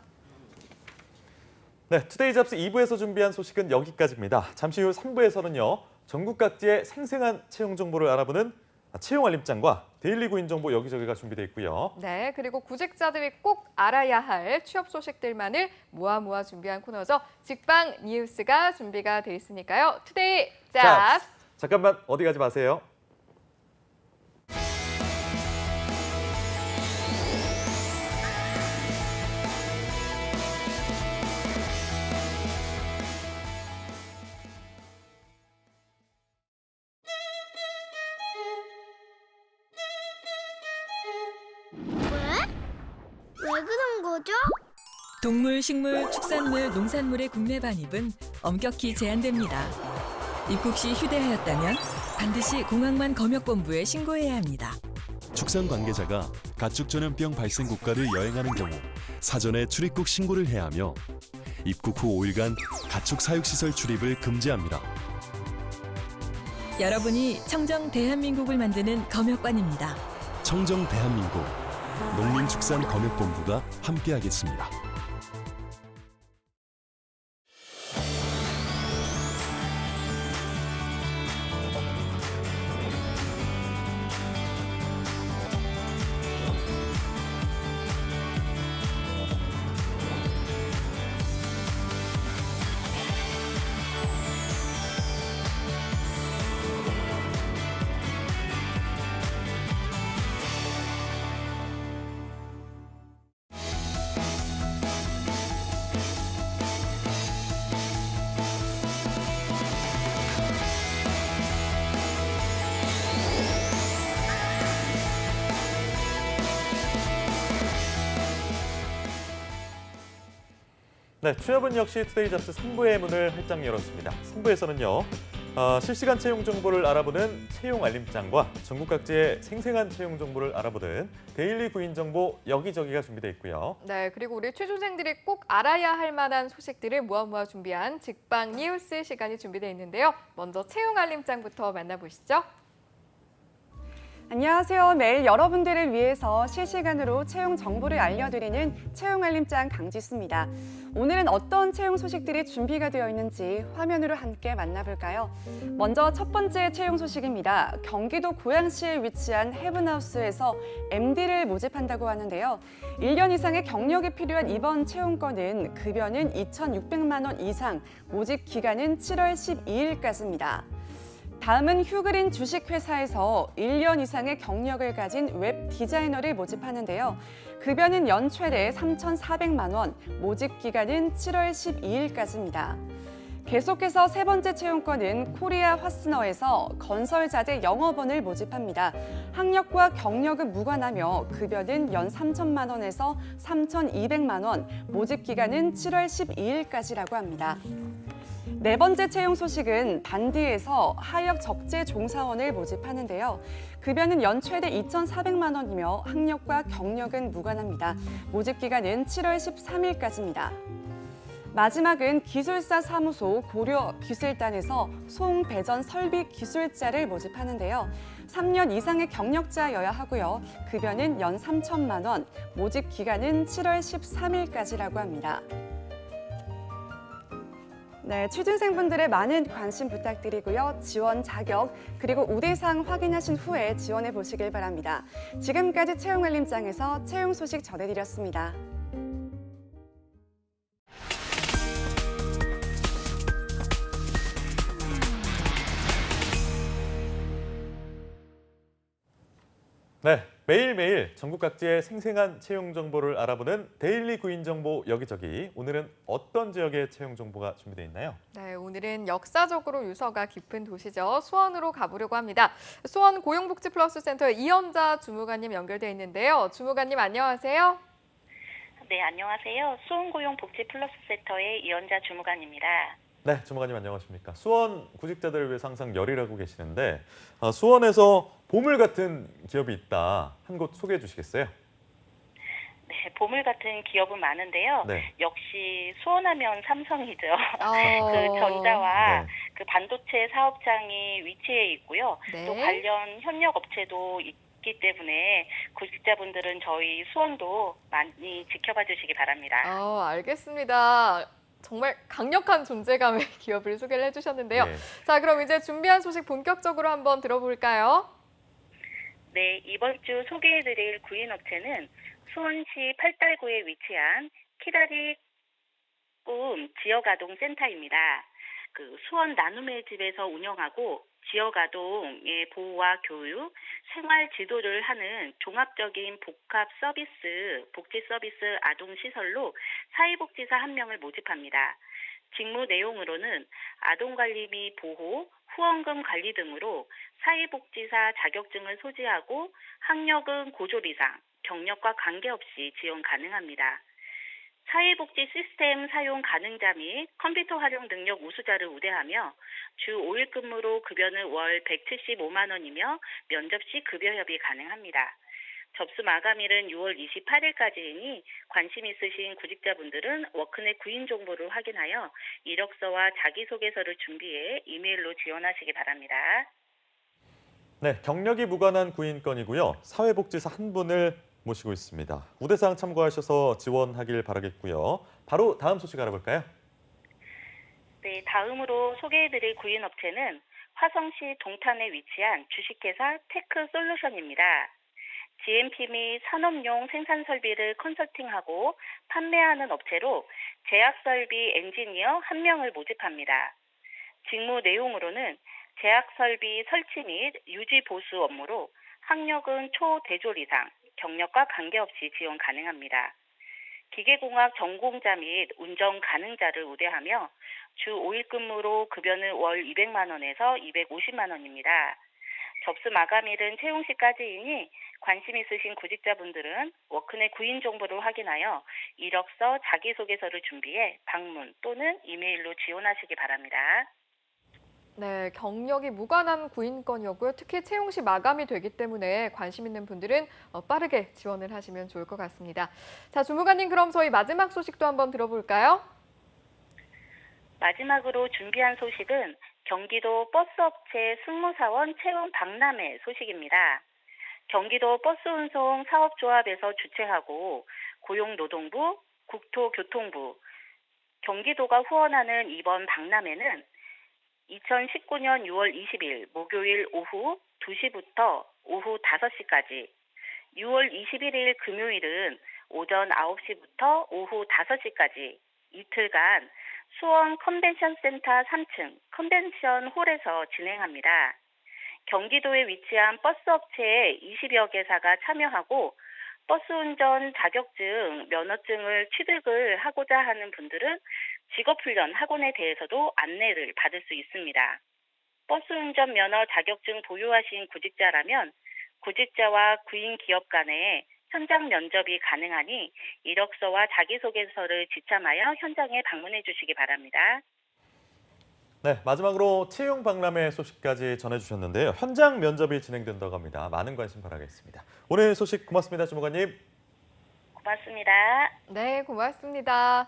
네, 투데이 잡스 2부에서 준비한 소식은 여기까지입니다. 잠시 후 3부에서는요. 전국 각지의 생생한 채용 정보를 알아보는 채용 알림장과 데일리 구인 정보 여기저기가 준비되어 있고요. 네, 그리고 구직자들이 꼭 알아야 할 취업 소식들만을 모아 준비한 코너죠. 직방 뉴스가 준비가 돼 있으니까요. 투데이 잡스. 잠깐만 어디 가지 마세요. 왜 그런 거죠? 동물, 식물, 축산물, 농산물의 국내 반입은 엄격히 제한됩니다. 입국 시 휴대하였다면 반드시 공항만 검역본부에 신고해야 합니다. 축산 관계자가 가축 전염병 발생 국가를 여행하는 경우 사전에 출입국 신고를 해야 하며 입국 후 5일간 가축 사육시설 출입을 금지합니다. 여러분이 청정 대한민국을 만드는 검역관입니다. 청정 대한민국 농림축산검역본부가 함께하겠습니다. 네, 취업은 역시 투데이 잡스 3부의 문을 활짝 열었습니다. 3부에서는요. 실시간 채용 정보를 알아보는 채용 알림장과 전국 각지의 생생한 채용 정보를 알아보는 데일리 구인 정보 여기저기가 준비되어 있고요. 네, 그리고 우리 취준생들이 꼭 알아야 할 만한 소식들을 모아 준비한 직방 뉴스 시간이 준비되어 있는데요. 먼저 채용 알림장부터 만나보시죠. 안녕하세요. 매일 여러분들을 위해서 실시간으로 채용 정보를 알려드리는 채용 알림장 강지수입니다. 오늘은 어떤 채용 소식들이 준비가 되어 있는지 화면으로 함께 만나볼까요? 먼저 첫 번째 채용 소식입니다. 경기도 고양시에 위치한 헤븐하우스에서 MD를 모집한다고 하는데요. 1년 이상의 경력이 필요한 이번 채용건은 급여는 2,600만 원 이상, 모집 기간은 7월 12일까지입니다. 다음은 휴그린 주식회사에서 1년 이상의 경력을 가진 웹 디자이너를 모집하는데요. 급여는 연 최대 3,400만 원, 모집 기간은 7월 12일까지입니다. 계속해서 세 번째 채용권은 코리아 화스너에서 건설자재 영업원을 모집합니다. 학력과 경력은 무관하며 급여는 연 3천만 원에서 3,200만 원, 모집 기간은 7월 12일까지라고 합니다. 네 번째 채용 소식은 반디에서 하역 적재 종사원을 모집하는데요. 급여는 연 최대 2,400만 원이며 학력과 경력은 무관합니다. 모집 기간은 7월 13일까지입니다. 마지막은 기술사 사무소 고려기술단에서 송배전 설비 기술자를 모집하는데요. 3년 이상의 경력자여야 하고요. 급여는 연 3천만 원, 모집 기간은 7월 13일까지라고 합니다. 네, 취준생분들의 많은 관심 부탁드리고요. 지원 자격 그리고 우대사항 확인하신 후에 지원해 보시길 바랍니다. 지금까지 채용알림장에서 채용 소식 전해드렸습니다. 네, 매일매일 전국 각지의 생생한 채용 정보를 알아보는 데일리 구인 정보 여기저기. 오늘은 어떤 지역의 채용 정보가 준비되어 있나요? 네, 오늘은 역사적으로 유서가 깊은 도시죠. 수원으로 가보려고 합니다. 수원 고용복지플러스센터의 이연자 주무관님 연결돼 있는데요. 주무관님 안녕하세요. 네, 안녕하세요. 수원고용복지플러스센터의 이연자 주무관입니다. 네, 주무관님 안녕하십니까. 수원 구직자들을 위해서 항상 열일하고 계시는데 수원에서 보물 같은 기업이 있다. 한 곳 소개해 주시겠어요? 네, 보물 같은 기업은 많은데요. 네. 역시 수원하면 삼성이죠. 그 전자와 네. 그 반도체 사업장이 위치해 있고요. 네. 또 관련 협력 업체도 있기 때문에 구직자분들은 저희 수원도 많이 지켜봐 주시기 바랍니다. 알겠습니다. 정말 강력한 존재감의 기업을 소개를 해주셨는데요. 네. 자, 그럼 이제 준비한 소식 본격적으로 한번 들어볼까요? 네, 이번 주 소개해드릴 구인업체는 수원시 팔달구에 위치한 키다리 꿈 지역아동센터입니다. 그 수원 나눔의 집에서 운영하고 지역아동의 보호와 교육, 생활 지도를 하는 종합적인 복합 서비스, 복지 서비스 아동시설로 사회복지사 1명을 모집합니다. 직무 내용으로는 아동관리 및 보호, 후원금 관리 등으로 사회복지사 자격증을 소지하고 학력은 고졸 이상, 경력과 관계없이 지원 가능합니다. 사회복지 시스템 사용 가능자 및 컴퓨터 활용 능력 우수자를 우대하며 주 5일 근무로 급여는 월 175만 원이며 면접 시 급여 협의 가능합니다. 접수 마감일은 6월 28일까지이니 관심 있으신 구직자분들은 워크넷 구인 정보를 확인하여 이력서와 자기소개서를 준비해 이메일로 지원하시기 바랍니다. 네, 경력이 무관한 구인건이고요. 사회복지사 1분을 모시고 있습니다. 우대사항 참고하셔서 지원하길 바라겠고요. 바로 다음 소식 알아볼까요? 네, 다음으로 소개해드릴 구인업체는 화성시 동탄에 위치한 주식회사 테크솔루션입니다. GMP 및 산업용 생산 설비를 컨설팅하고 판매하는 업체로 제약 설비 엔지니어 1명을 모집합니다. 직무 내용으로는 제약 설비 설치 및 유지 보수 업무로 학력은 초대졸 이상, 경력과 관계없이 지원 가능합니다. 기계공학 전공자 및 운전 가능자를 우대하며 주 5일 근무로 급여는 월 200만 원에서 250만 원입니다. 접수 마감일은 채용 시까지이니 관심 있으신 구직자분들은 워크넷 구인 정보를 확인하여 이력서, 자기소개서를 준비해 방문 또는 이메일로 지원하시기 바랍니다. 네, 경력이 무관한 구인건이었고요. 특히 채용 시 마감이 되기 때문에 관심 있는 분들은 빠르게 지원을 하시면 좋을 것 같습니다. 자, 주무관님 그럼 저희 마지막 소식도 한번 들어볼까요? 마지막으로 준비한 소식은 경기도 버스업체 승무사원 채용 박람회 소식입니다. 경기도 버스운송 사업조합에서 주최하고 고용노동부, 국토교통부, 경기도가 후원하는 이번 박람회는 2019년 6월 20일 목요일 오후 2시부터 오후 5시까지, 6월 21일 금요일은 오전 9시부터 오후 5시까지 이틀간 수원 컨벤션센터 3층 컨벤션홀에서 진행합니다. 경기도에 위치한 버스업체 20여 개사가 참여하고 버스운전 자격증, 면허증을 취득을 하고자 하는 분들은 직업훈련 학원에 대해서도 안내를 받을 수 있습니다. 버스 운전 면허 자격증 보유하신 구직자라면 구직자와 구인 기업 간에 현장 면접이 가능하니 이력서와 자기소개서를 지참하여 현장에 방문해 주시기 바랍니다. 네, 마지막으로 채용 박람회 소식까지 전해주셨는데요. 현장 면접이 진행된다고 합니다. 많은 관심 바라겠습니다. 오늘 소식 고맙습니다, 주무관님. 고맙습니다. 네, 고맙습니다.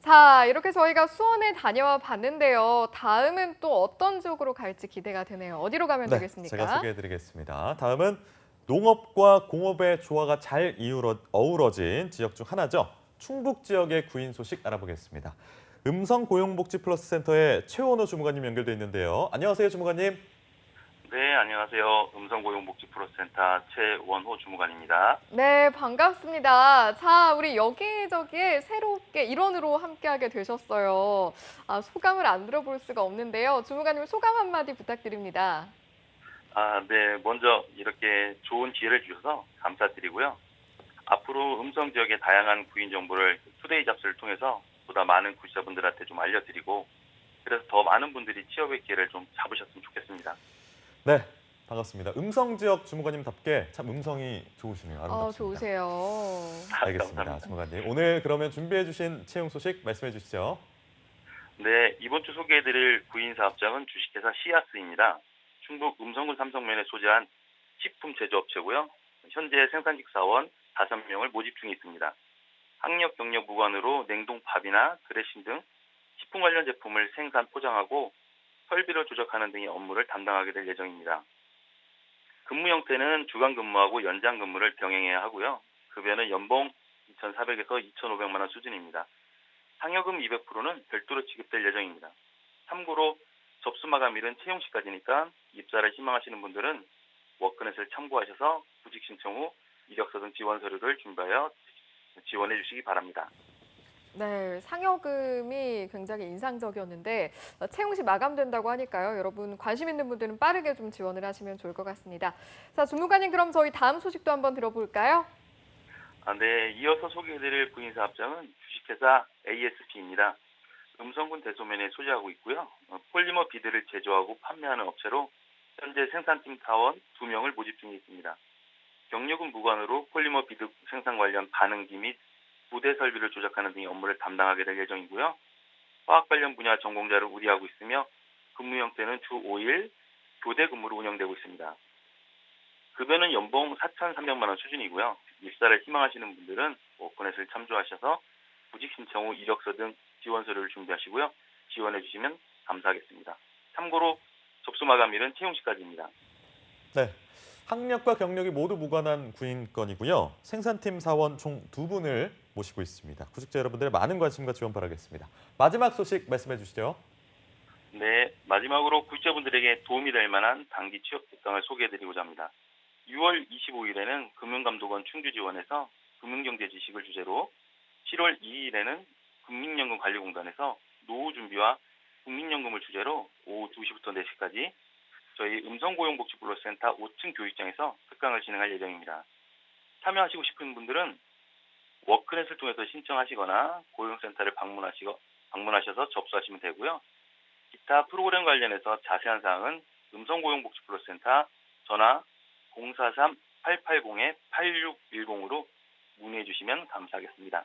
자, 이렇게 저희가 수원에 다녀와 봤는데요. 다음은 또 어떤 쪽으로 갈지 기대가 되네요. 어디로 가면 되겠습니까? 제가 소개해드리겠습니다. 다음은 농업과 공업의 조화가 잘 어우러진 지역 중 하나죠. 충북 지역의 구인 소식 알아보겠습니다. 음성고용복지플러스센터의 최원호 주무관님 연결돼 있는데요. 안녕하세요, 주무관님. 네, 안녕하세요. 음성고용복지플러스센터 최원호 주무관입니다. 네, 반갑습니다. 자, 우리 여기저기에 새롭게 일원으로 함께하게 되셨어요. 소감을 안 들어볼 수가 없는데요. 주무관님 소감 한마디 부탁드립니다. 네, 먼저 이렇게 좋은 기회를 주셔서 감사드리고요. 앞으로 음성 지역의 다양한 구인 정보를 투데이 잡스를 통해서 보다 많은 구직자분들한테 좀 알려드리고 그래서 더 많은 분들이 취업의 기회를 좀 잡으셨으면 좋겠습니다. 네, 반갑습니다. 음성 지역 주무관님답게 참 음성이 좋으시네요. 아름답습니다. 좋으세요. 알겠습니다, 주무관님. 오늘 그러면 준비해주신 채용 소식 말씀해 주시죠. 네, 이번 주 소개해드릴 구인 사업장은 주식회사 시아스입니다. 충북 음성군 삼성면에 소재한 식품 제조업체고요. 현재 생산직 사원 5명을 모집 중에 있습니다. 학력 경력 무관으로 냉동밥이나 드레싱 등 식품 관련 제품을 생산 포장하고 설비를 조작하는 등의 업무를 담당하게 될 예정입니다. 근무 형태는 주간 근무하고 연장 근무를 병행해야 하고요. 급여는 연봉 2,400에서 2,500만 원 수준입니다. 상여금 200%는 별도로 지급될 예정입니다. 참고로 접수 마감일은 채용 시까지니까 입사를 희망하시는 분들은 워크넷을 참고하셔서 구직 신청 후 이력서 등 지원 서류를 준비하여 지원해 주시기 바랍니다. 네, 상여금이 굉장히 인상적이었는데 채용 시 마감된다고 하니까요. 여러분 관심 있는 분들은 빠르게 좀 지원을 하시면 좋을 것 같습니다. 자, 주무관님 그럼 저희 다음 소식도 한번 들어볼까요? 네, 이어서 소개해드릴 구인 사업장은 주식회사 ASP입니다. 음성군 대소면에 소재하고 있고요. 폴리머 비드를 제조하고 판매하는 업체로 현재 생산팀 사원 2명을 모집 중에 있습니다. 경력은 무관으로 폴리머 비드 생산 관련 반응기 및 부대 설비를 조작하는 등의 업무를 담당하게 될 예정이고요. 화학 관련 분야 전공자를 우대하고 있으며 근무 형태는 주 5일 교대 근무로 운영되고 있습니다. 급여는 연봉 4,300만 원 수준이고요. 입사를 희망하시는 분들은 워크넷을 참조하셔서 구직 신청 후 이력서 등 지원 서류를 준비하시고요. 지원해 주시면 감사하겠습니다. 참고로 접수 마감일은 채용 시까지입니다. 네, 학력과 경력이 모두 무관한 구인건이고요. 생산팀 사원 총 2분을 모시고 있습니다. 구직자 여러분들의 많은 관심과 지원 바라겠습니다. 마지막 소식 말씀해 주시죠. 네, 마지막으로 구직자분들에게 도움이 될 만한 단기 취업 특강을 소개해드리고자 합니다. 6월 25일에는 금융감독원 충주지원에서 금융경제 지식을 주제로 7월 2일에는 국민연금관리공단에서 노후 준비와 국민연금을 주제로 오후 2시부터 4시까지 저희 음성고용복지플러스센터 5층 교육장에서 특강을 진행할 예정입니다. 참여하시고 싶은 분들은 워크넷을 통해서 신청하시거나 고용센터를 방문하셔서 접수하시면 되고요. 기타 프로그램 관련해서 자세한 사항은 음성고용복지플러스센터 전화 043-880-8610으로 문의해 주시면 감사하겠습니다.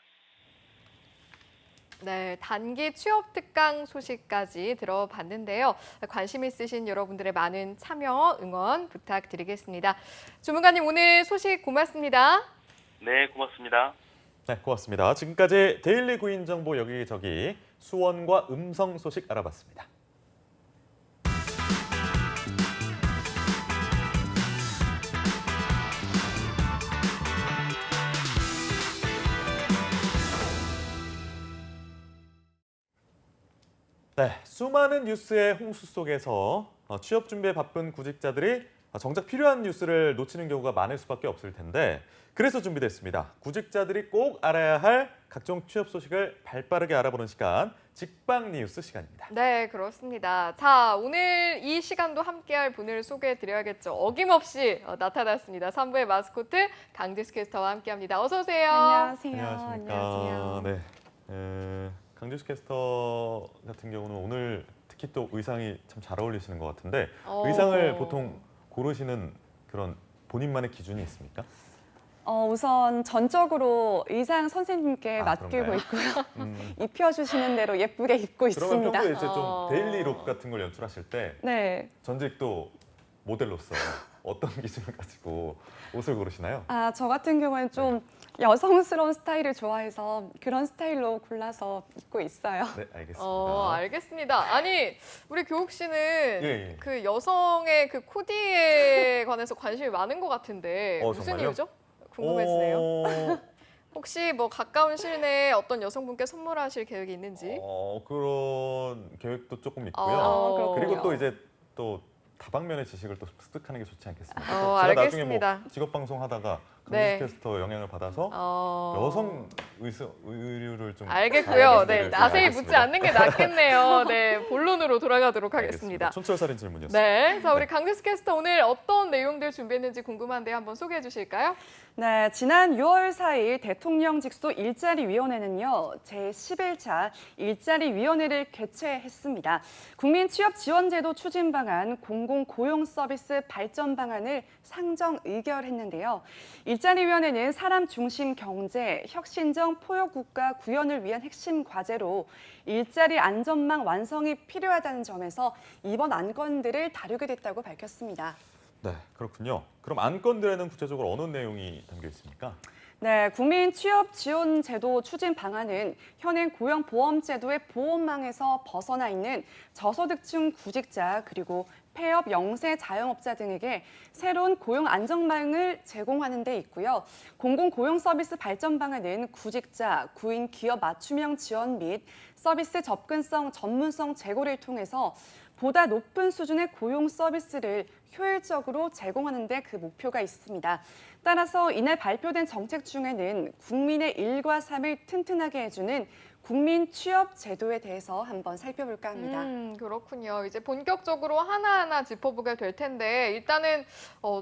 네, 단기 취업 특강 소식까지 들어봤는데요. 관심 있으신 여러분들의 많은 참여, 응원 부탁드리겠습니다. 주무관님 오늘 소식 고맙습니다. 네, 고맙습니다. 네, 고맙습니다. 지금까지 데일리 구인 정보 여기저기 수원과 음성 소식 알아봤습니다. 네, 수많은 뉴스의 홍수 속에서 취업 준비에 바쁜 구직자들이 정작 필요한 뉴스를 놓치는 경우가 많을 수밖에 없을 텐데 그래서 준비됐습니다. 구직자들이 꼭 알아야 할 각종 취업 소식을 발빠르게 알아보는 시간, 직방 뉴스 시간입니다. 네, 그렇습니다. 자, 오늘 이 시간도 함께할 분을 소개해드려야겠죠. 어김없이 나타났습니다. 3부의 마스코트 강지수 캐스터와 함께합니다. 어서 오세요. 안녕하세요. 안녕하십니까. 안녕하세요. 네. 강지수 캐스터 같은 경우는 오늘 특히 또 의상이 참 잘 어울리시는 것 같은데 의상을 보통 고르시는 그런 본인만의 기준이 있습니까? 우선 전적으로 의상 선생님께 맡기고 있고요. 입혀주시는 대로 예쁘게 입고 그러면 있습니다. 평소에 이제 좀 데일리룩 같은 걸 연출하실 때 네. 전직 또 모델로서 어떤 기준을 가지고 옷을 고르시나요? 저 같은 경우는 좀 여성스러운 스타일을 좋아해서 그런 스타일로 골라서 입고 있어요. 네, 알겠습니다. 알겠습니다. 아니, 우리 교욱 씨는 예. 그 여성의 그 코디에 관해서 관심이 많은 것 같은데 무슨 정말요? 이유죠? 궁금해지네요. 혹시 뭐 가까운 시일 내에 어떤 여성분께 선물하실 계획이 있는지? 그런 계획도 조금 있고요. 그리고 그렇군요. 또 이제 또 다방면의 지식을 또 습득하는 게 좋지 않겠습니까? 제가 알겠습니다. 나중에 뭐 직업 방송 하다가 네. 강지수 캐스터 영향을 받아서 여성 의류를 좀 알겠고요. 네, 네, 자세히 알겠습니다. 묻지 않는 게 낫겠네요. 네, 본론으로 돌아가도록 하겠습니다. 촌철살인 질문이었습니다. 네, 자 우리 강지수 캐스터 오늘 어떤 내용들 준비했는지 궁금한데 한번 소개해 주실까요? 네, 지난 6월 4일 대통령 직속 일자리위원회는요, 제11차 일자리위원회를 개최했습니다. 국민취업지원제도 추진 방안, 공공고용서비스 발전 방안을 상정 의결했는데요. 일자리위원회는 사람 중심 경제, 혁신적 포용국가 구현을 위한 핵심 과제로 일자리 안전망 완성이 필요하다는 점에서 이번 안건들을 다루게 됐다고 밝혔습니다. 네, 그렇군요. 그럼 안건들에는 구체적으로 어느 내용이 담겨 있습니까? 네, 국민취업지원제도 추진 방안은 현행 고용보험제도의 보험망에서 벗어나 있는 저소득층 구직자 그리고 폐업 영세 자영업자 등에게 새로운 고용 안정망을 제공하는 데 있고요. 공공고용서비스 발전 방안은 구직자, 구인 기업 맞춤형 지원 및 서비스 접근성, 전문성 제고를 통해서 보다 높은 수준의 고용 서비스를 효율적으로 제공하는 데 그 목표가 있습니다. 따라서 이날 발표된 정책 중에는 국민의 일과 삶을 튼튼하게 해주는 국민 취업 제도에 대해서 한번 살펴볼까 합니다. 그렇군요. 이제 본격적으로 하나하나 짚어보게 될 텐데 일단은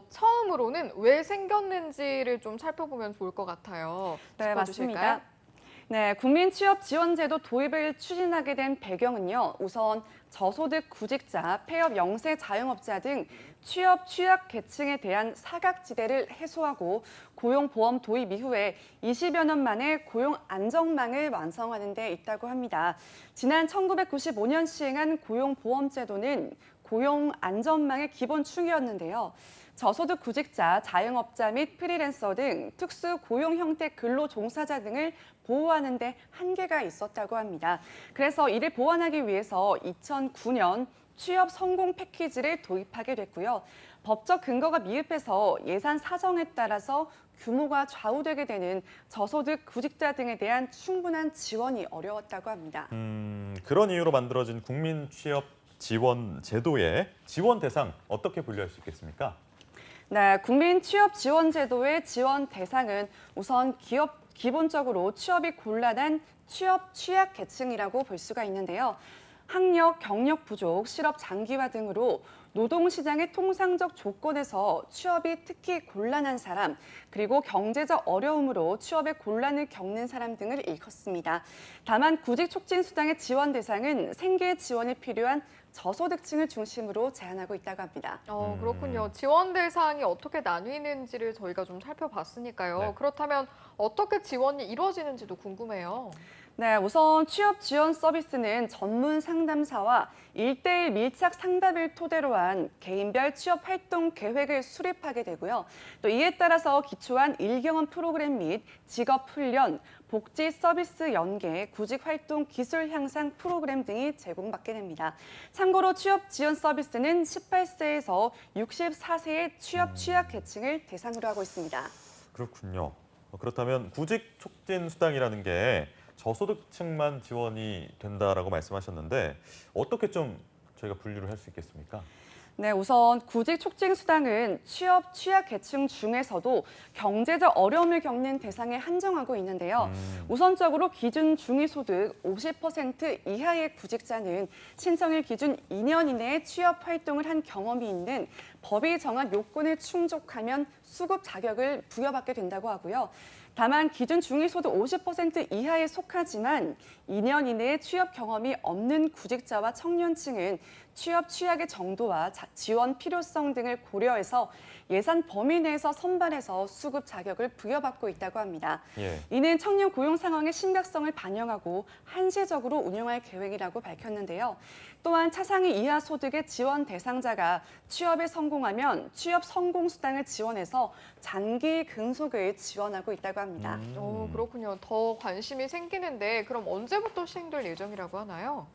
처음으로는 왜 생겼는지를 좀 살펴보면 좋을 것 같아요. 네, 짚어주실까요? 맞습니다. 네, 국민취업지원제도 도입을 추진하게 된 배경은요. 우선 저소득 구직자, 폐업 영세 자영업자 등 취업 취약 계층에 대한 사각지대를 해소하고 고용보험 도입 이후에 20여 년 만에 고용 안정망을 완성하는 데 있다고 합니다. 지난 1995년 시행한 고용보험제도는 고용 안전망의 기본 축이었는데요. 저소득 구직자, 자영업자 및 프리랜서 등 특수 고용 형태 근로 종사자 등을 보호하는 데 한계가 있었다고 합니다. 그래서 이를 보완하기 위해서 2009년 취업 성공 패키지를 도입하게 됐고요. 법적 근거가 미흡해서 예산 사정에 따라서 규모가 좌우되게 되는 저소득 구직자 등에 대한 충분한 지원이 어려웠다고 합니다. 그런 이유로 만들어진 국민 취업 지원 제도의 지원 대상 어떻게 분류할 수 있겠습니까? 네, 국민취업지원제도의 지원 대상은 우선 기본적으로 취업이 곤란한 취업 취약 계층이라고 볼 수가 있는데요. 학력, 경력 부족, 실업 장기화 등으로 노동시장의 통상적 조건에서 취업이 특히 곤란한 사람, 그리고 경제적 어려움으로 취업의 곤란을 겪는 사람 등을 일컫습니다. 다만 구직 촉진 수당의 지원 대상은 생계 지원이 필요한 저소득층을 중심으로 제한하고 있다고 합니다. 그렇군요. 지원 대상이 어떻게 나뉘는지를 저희가 좀 살펴봤으니까요. 네. 그렇다면 어떻게 지원이 이루어지는지도 궁금해요. 네, 우선 취업 지원 서비스는 전문 상담사와 1:1 밀착 상담을 토대로 한 개인별 취업 활동 계획을 수립하게 되고요. 또 이에 따라서 기초한 일경험 프로그램 및 직업 훈련, 복지 서비스 연계, 구직 활동 기술 향상 프로그램 등이 제공받게 됩니다. 참고로 취업 지원 서비스는 18세에서 64세의 취업 취약 계층을 대상으로 하고 있습니다. 그렇군요. 그렇다면 구직 촉진 수당이라는 게 저소득층만 지원이 된다라고 말씀하셨는데 어떻게 좀 저희가 분류를 할 수 있겠습니까? 네, 우선 구직 촉진 수당은 취업 취약 계층 중에서도 경제적 어려움을 겪는 대상에 한정하고 있는데요. 우선적으로 기준 중위소득 50% 이하의 구직자는 신청일 기준 2년 이내에 취업 활동을 한 경험이 있는 법이 정한 요건을 충족하면 수급 자격을 부여받게 된다고 하고요. 다만 기준 중위소득 50% 이하에 속하지만 2년 이내에 취업 경험이 없는 구직자와 청년층은 취업 취약의 정도와 지원 필요성 등을 고려해서 예산 범위 내에서 선발해서 수급 자격을 부여받고 있다고 합니다. 예. 이는 청년 고용 상황의 심각성을 반영하고 한시적으로 운영할 계획이라고 밝혔는데요. 또한 차상위 이하 소득의 지원 대상자가 취업에 성공하면 취업 성공 수당을 지원해서 장기 근속을 지원하고 있다고 합니다. 그렇군요. 더 관심이 생기는데 그럼 언제부터 시행될 예정이라고 하나요?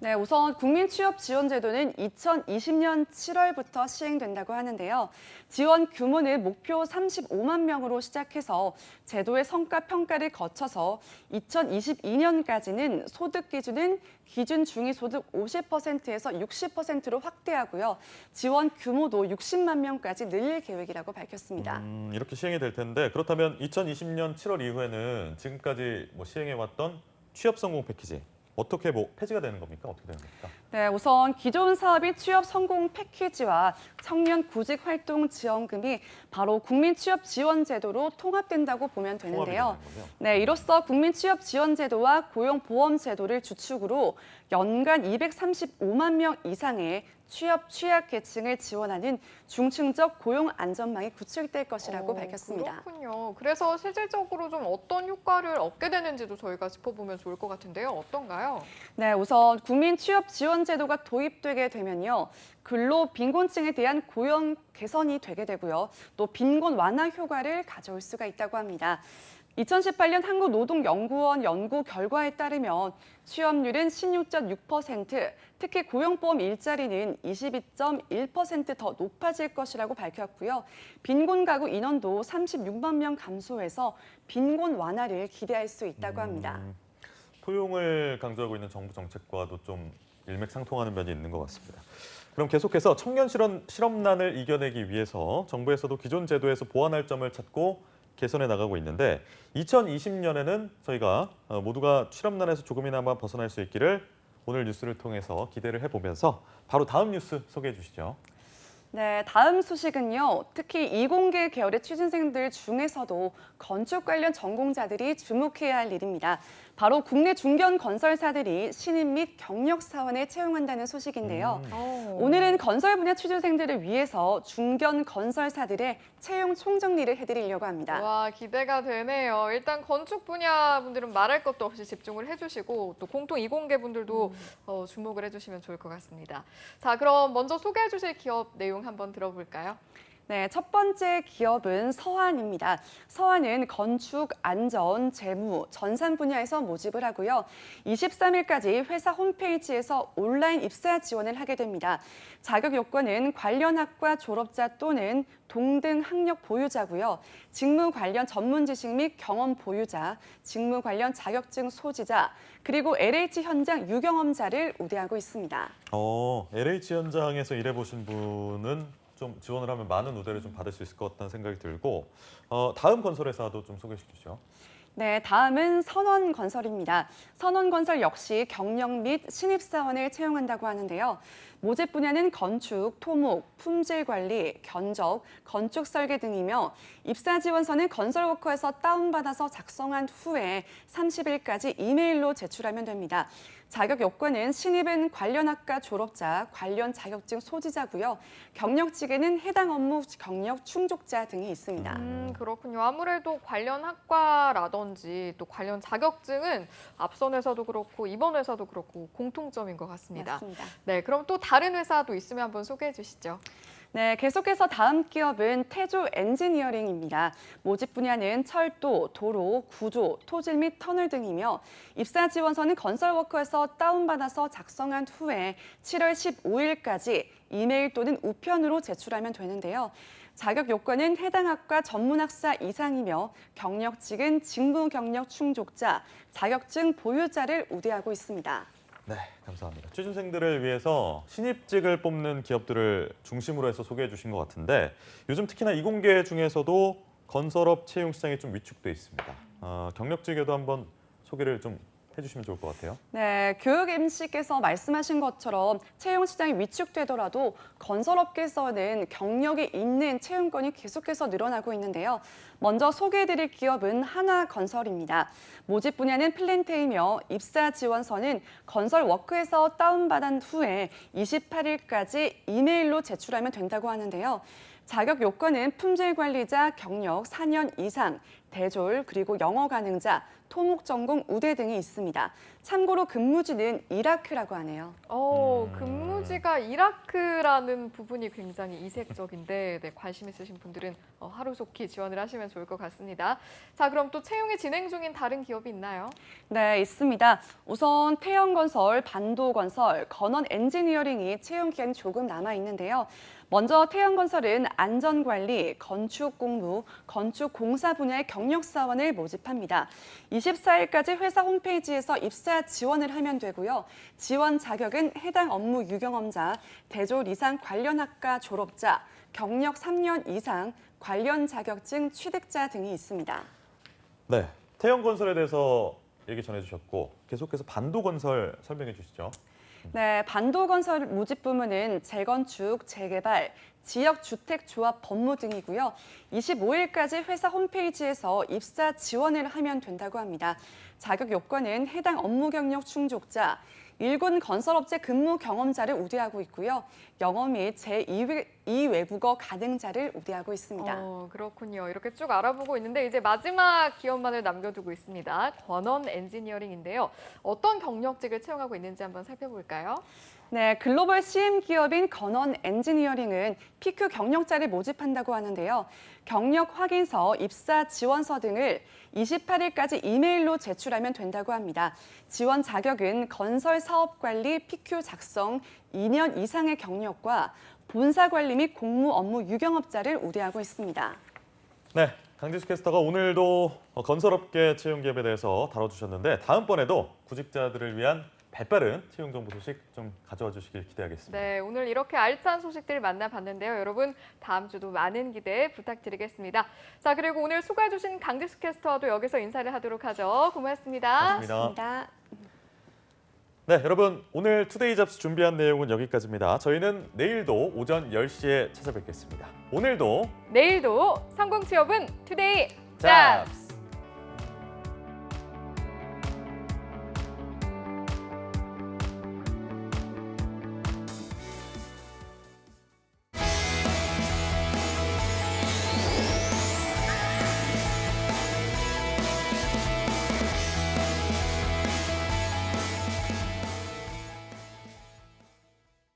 네, 우선 국민취업지원제도는 2020년 7월부터 시행된다고 하는데요. 지원 규모는 목표 35만 명으로 시작해서 제도의 성과 평가를 거쳐서 2022년까지는 소득 기준은 기준 중위소득 50%에서 60%로 확대하고요. 지원 규모도 60만 명까지 늘릴 계획이라고 밝혔습니다. 이렇게 시행이 될 텐데 그렇다면 2020년 7월 이후에는 지금까지 시행해왔던 취업 성공 패키지 어떻게 폐지가 되는 겁니까? 어떻게 되는 겁니까? 네, 우선 기존 사업이 취업 성공 패키지와 청년 구직 활동 지원금이 바로 국민취업지원제도로 통합된다고 보면 되는데요. 네, 이로써 국민취업지원제도와 고용보험제도를 주축으로 연간 235만 명 이상의 취업 취약 계층을 지원하는 중층적 고용 안전망이 구축될 것이라고 밝혔습니다. 그렇군요. 그래서 실질적으로 좀 어떤 효과를 얻게 되는지도 저희가 짚어보면 좋을 것 같은데요. 어떤가요? 네, 우선 국민취업지원제도가 도입되게 되면요. 근로 빈곤층에 대한 고용 개선이 되게 되고요. 또 빈곤 완화 효과를 가져올 수가 있다고 합니다. 2018년 한국노동연구원 연구 결과에 따르면 취업률은 16.6%, 특히 고용보험 일자리는 22.1% 더 높아질 것이라고 밝혔고요. 빈곤 가구 인원도 36만 명 감소해서 빈곤 완화를 기대할 수 있다고 합니다. 포용을 강조하고 있는 정부 정책과도 좀 일맥상통하는 면이 있는 것 같습니다. 그럼 계속해서 청년 실업난을 이겨내기 위해서 정부에서도 기존 제도에서 보완할 점을 찾고 개선해 나가고 있는데 2020년에는 저희가 모두가 취업난에서 조금이나마 벗어날 수 있기를 오늘 뉴스를 통해서 기대를 해보면서 바로 다음 뉴스 소개해 주시죠. 네, 다음 소식은요. 특히 이공계 계열의 취준생들 중에서도 건축 관련 전공자들이 주목해야 할 일입니다. 바로 국내 중견 건설사들이 신입 및 경력 사원에 채용한다는 소식인데요. 오늘은 건설 분야 취준생들을 위해서 중견 건설사들의 채용 총정리를 해드리려고 합니다. 와, 기대가 되네요. 일단 건축 분야 분들은 말할 것도 없이 집중을 해주시고 또 공통 이공계 분들도 주목을 해주시면 좋을 것 같습니다. 자, 그럼 먼저 소개해 주실 기업 내용 한번 들어볼까요? 네, 첫 번째 기업은 서한입니다. 서한은 건축, 안전, 재무, 전산 분야에서 모집을 하고요. 23일까지 회사 홈페이지에서 온라인 입사 지원을 하게 됩니다. 자격 요건은 관련 학과 졸업자 또는 동등 학력 보유자고요. 직무 관련 전문 지식 및 경험 보유자, 직무 관련 자격증 소지자, 그리고 LH 현장 유경험자를 우대하고 있습니다. LH 현장에서 일해보신 분은 좀 지원을 하면 많은 우대를 좀 받을 수 있을 것 같다는 생각이 들고 다음 건설회사도 좀 소개해 주시죠. 네, 다음은 선원건설입니다. 선원건설 역시 경력 및 신입사원을 채용한다고 하는데요. 모집 분야는 건축, 토목, 품질관리, 견적, 건축 설계 등이며 입사 지원서는 건설워커에서 다운받아서 작성한 후에 30일까지 이메일로 제출하면 됩니다. 자격 요건은 신입은 관련 학과 졸업자, 관련 자격증 소지자고요. 경력직에는 해당 업무 경력 충족자 등이 있습니다. 그렇군요. 아무래도 관련 학과라든지 또 관련 자격증은 앞선 회사도 그렇고 이번 회사도 그렇고 공통점인 것 같습니다. 맞습니다. 네, 그럼 또 다른 회사도 있으면 한번 소개해 주시죠. 네, 계속해서 다음 기업은 태조 엔지니어링입니다. 모집 분야는 철도, 도로, 구조, 토질 및 터널 등이며 입사 지원서는 건설워커에서 다운받아서 작성한 후에 7월 15일까지 이메일 또는 우편으로 제출하면 되는데요. 자격 요건은 해당 학과 전문학사 이상이며 경력직은 직무 경력 충족자, 자격증 보유자를 우대하고 있습니다. 네, 감사합니다. 취준생들을 위해서 신입직을 뽑는 기업들을 중심으로 해서 소개해 주신 것 같은데 요즘 특히나 이공계 중에서도 건설업 채용 시장이 좀 위축돼 있습니다. 경력직에도 한번 소개를 좀 해주시면 좋을 것 같아요. 네, 교육 MC께서 말씀하신 것처럼 채용 시장이 위축되더라도 건설업계에서는 경력이 있는 채용권이 계속해서 늘어나고 있는데요. 먼저 소개해드릴 기업은 하나건설입니다. 모집 분야는 플랜트이며 입사 지원서는 건설워크에서 다운받은 후에 28일까지 이메일로 제출하면 된다고 하는데요. 자격 요건은 품질관리자 경력 4년 이상, 대졸, 그리고 영어 가능자, 토목 전공 우대 등이 있습니다. 참고로 근무지는 이라크라고 하네요. 근무지가 이라크라는 부분이 굉장히 이색적인데 네, 관심 있으신 분들은 하루속히 지원을 하시면 좋을 것 같습니다. 자, 그럼 또 채용이 진행 중인 다른 기업이 있나요? 네, 있습니다. 우선 태영건설, 반도건설, 건원엔지니어링이 채용 기간이 조금 남아 있는데요. 먼저 태영건설은 안전관리, 건축공무, 건축공사 분야의 경력사원을 모집합니다. 24일까지 회사 홈페이지에서 입사 지원을 하면 되고요. 지원 자격은 해당 업무 유경험자, 대졸 이상 관련 학과 졸업자, 경력 3년 이상, 관련 자격증 취득자 등이 있습니다. 네, 태영건설에 대해서 얘기 전해주셨고 계속해서 반도건설 설명해 주시죠. 네, 반도건설 모집 부문은 재건축, 재개발, 지역주택조합 법무 등이고요. 25일까지 회사 홈페이지에서 입사 지원을 하면 된다고 합니다. 자격 요건은 해당 업무 경력 충족자, 일군 건설업체 근무 경험자를 우대하고 있고요. 영어 및 제2 외국어 가능자를 우대하고 있습니다. 그렇군요. 이렇게 쭉 알아보고 있는데 이제 마지막 기업만을 남겨두고 있습니다. 권원 엔지니어링인데요. 어떤 경력직을 채용하고 있는지 한번 살펴볼까요? 네, 글로벌 CM 기업인 건원 엔지니어링은 PQ 경력자를 모집한다고 하는데요. 경력 확인서, 입사 지원서 등을 28일까지 이메일로 제출하면 된다고 합니다. 지원 자격은 건설 사업 관리 PQ 작성 2년 이상의 경력과 본사 관리 및 공무 업무 유경업자를 우대하고 있습니다. 네, 강지수 캐스터가 오늘도 건설업계 채용 기업에 대해서 다뤄주셨는데 다음번에도 구직자들을 위한 발빠른 채용 정보 소식 좀 가져와 주시길 기대하겠습니다. 네, 오늘 이렇게 알찬 소식들 만나봤는데요. 여러분 다음 주도 많은 기대 부탁드리겠습니다. 자, 그리고 오늘 수고해 주신 강지수 캐스터와도 여기서 인사를 하도록 하죠. 고맙습니다. 고맙습니다. 네, 여러분 오늘 투데이 잡스 준비한 내용은 여기까지입니다. 저희는 내일도 오전 10시에 찾아뵙겠습니다. 오늘도 내일도 성공 취업은 투데이 잡스!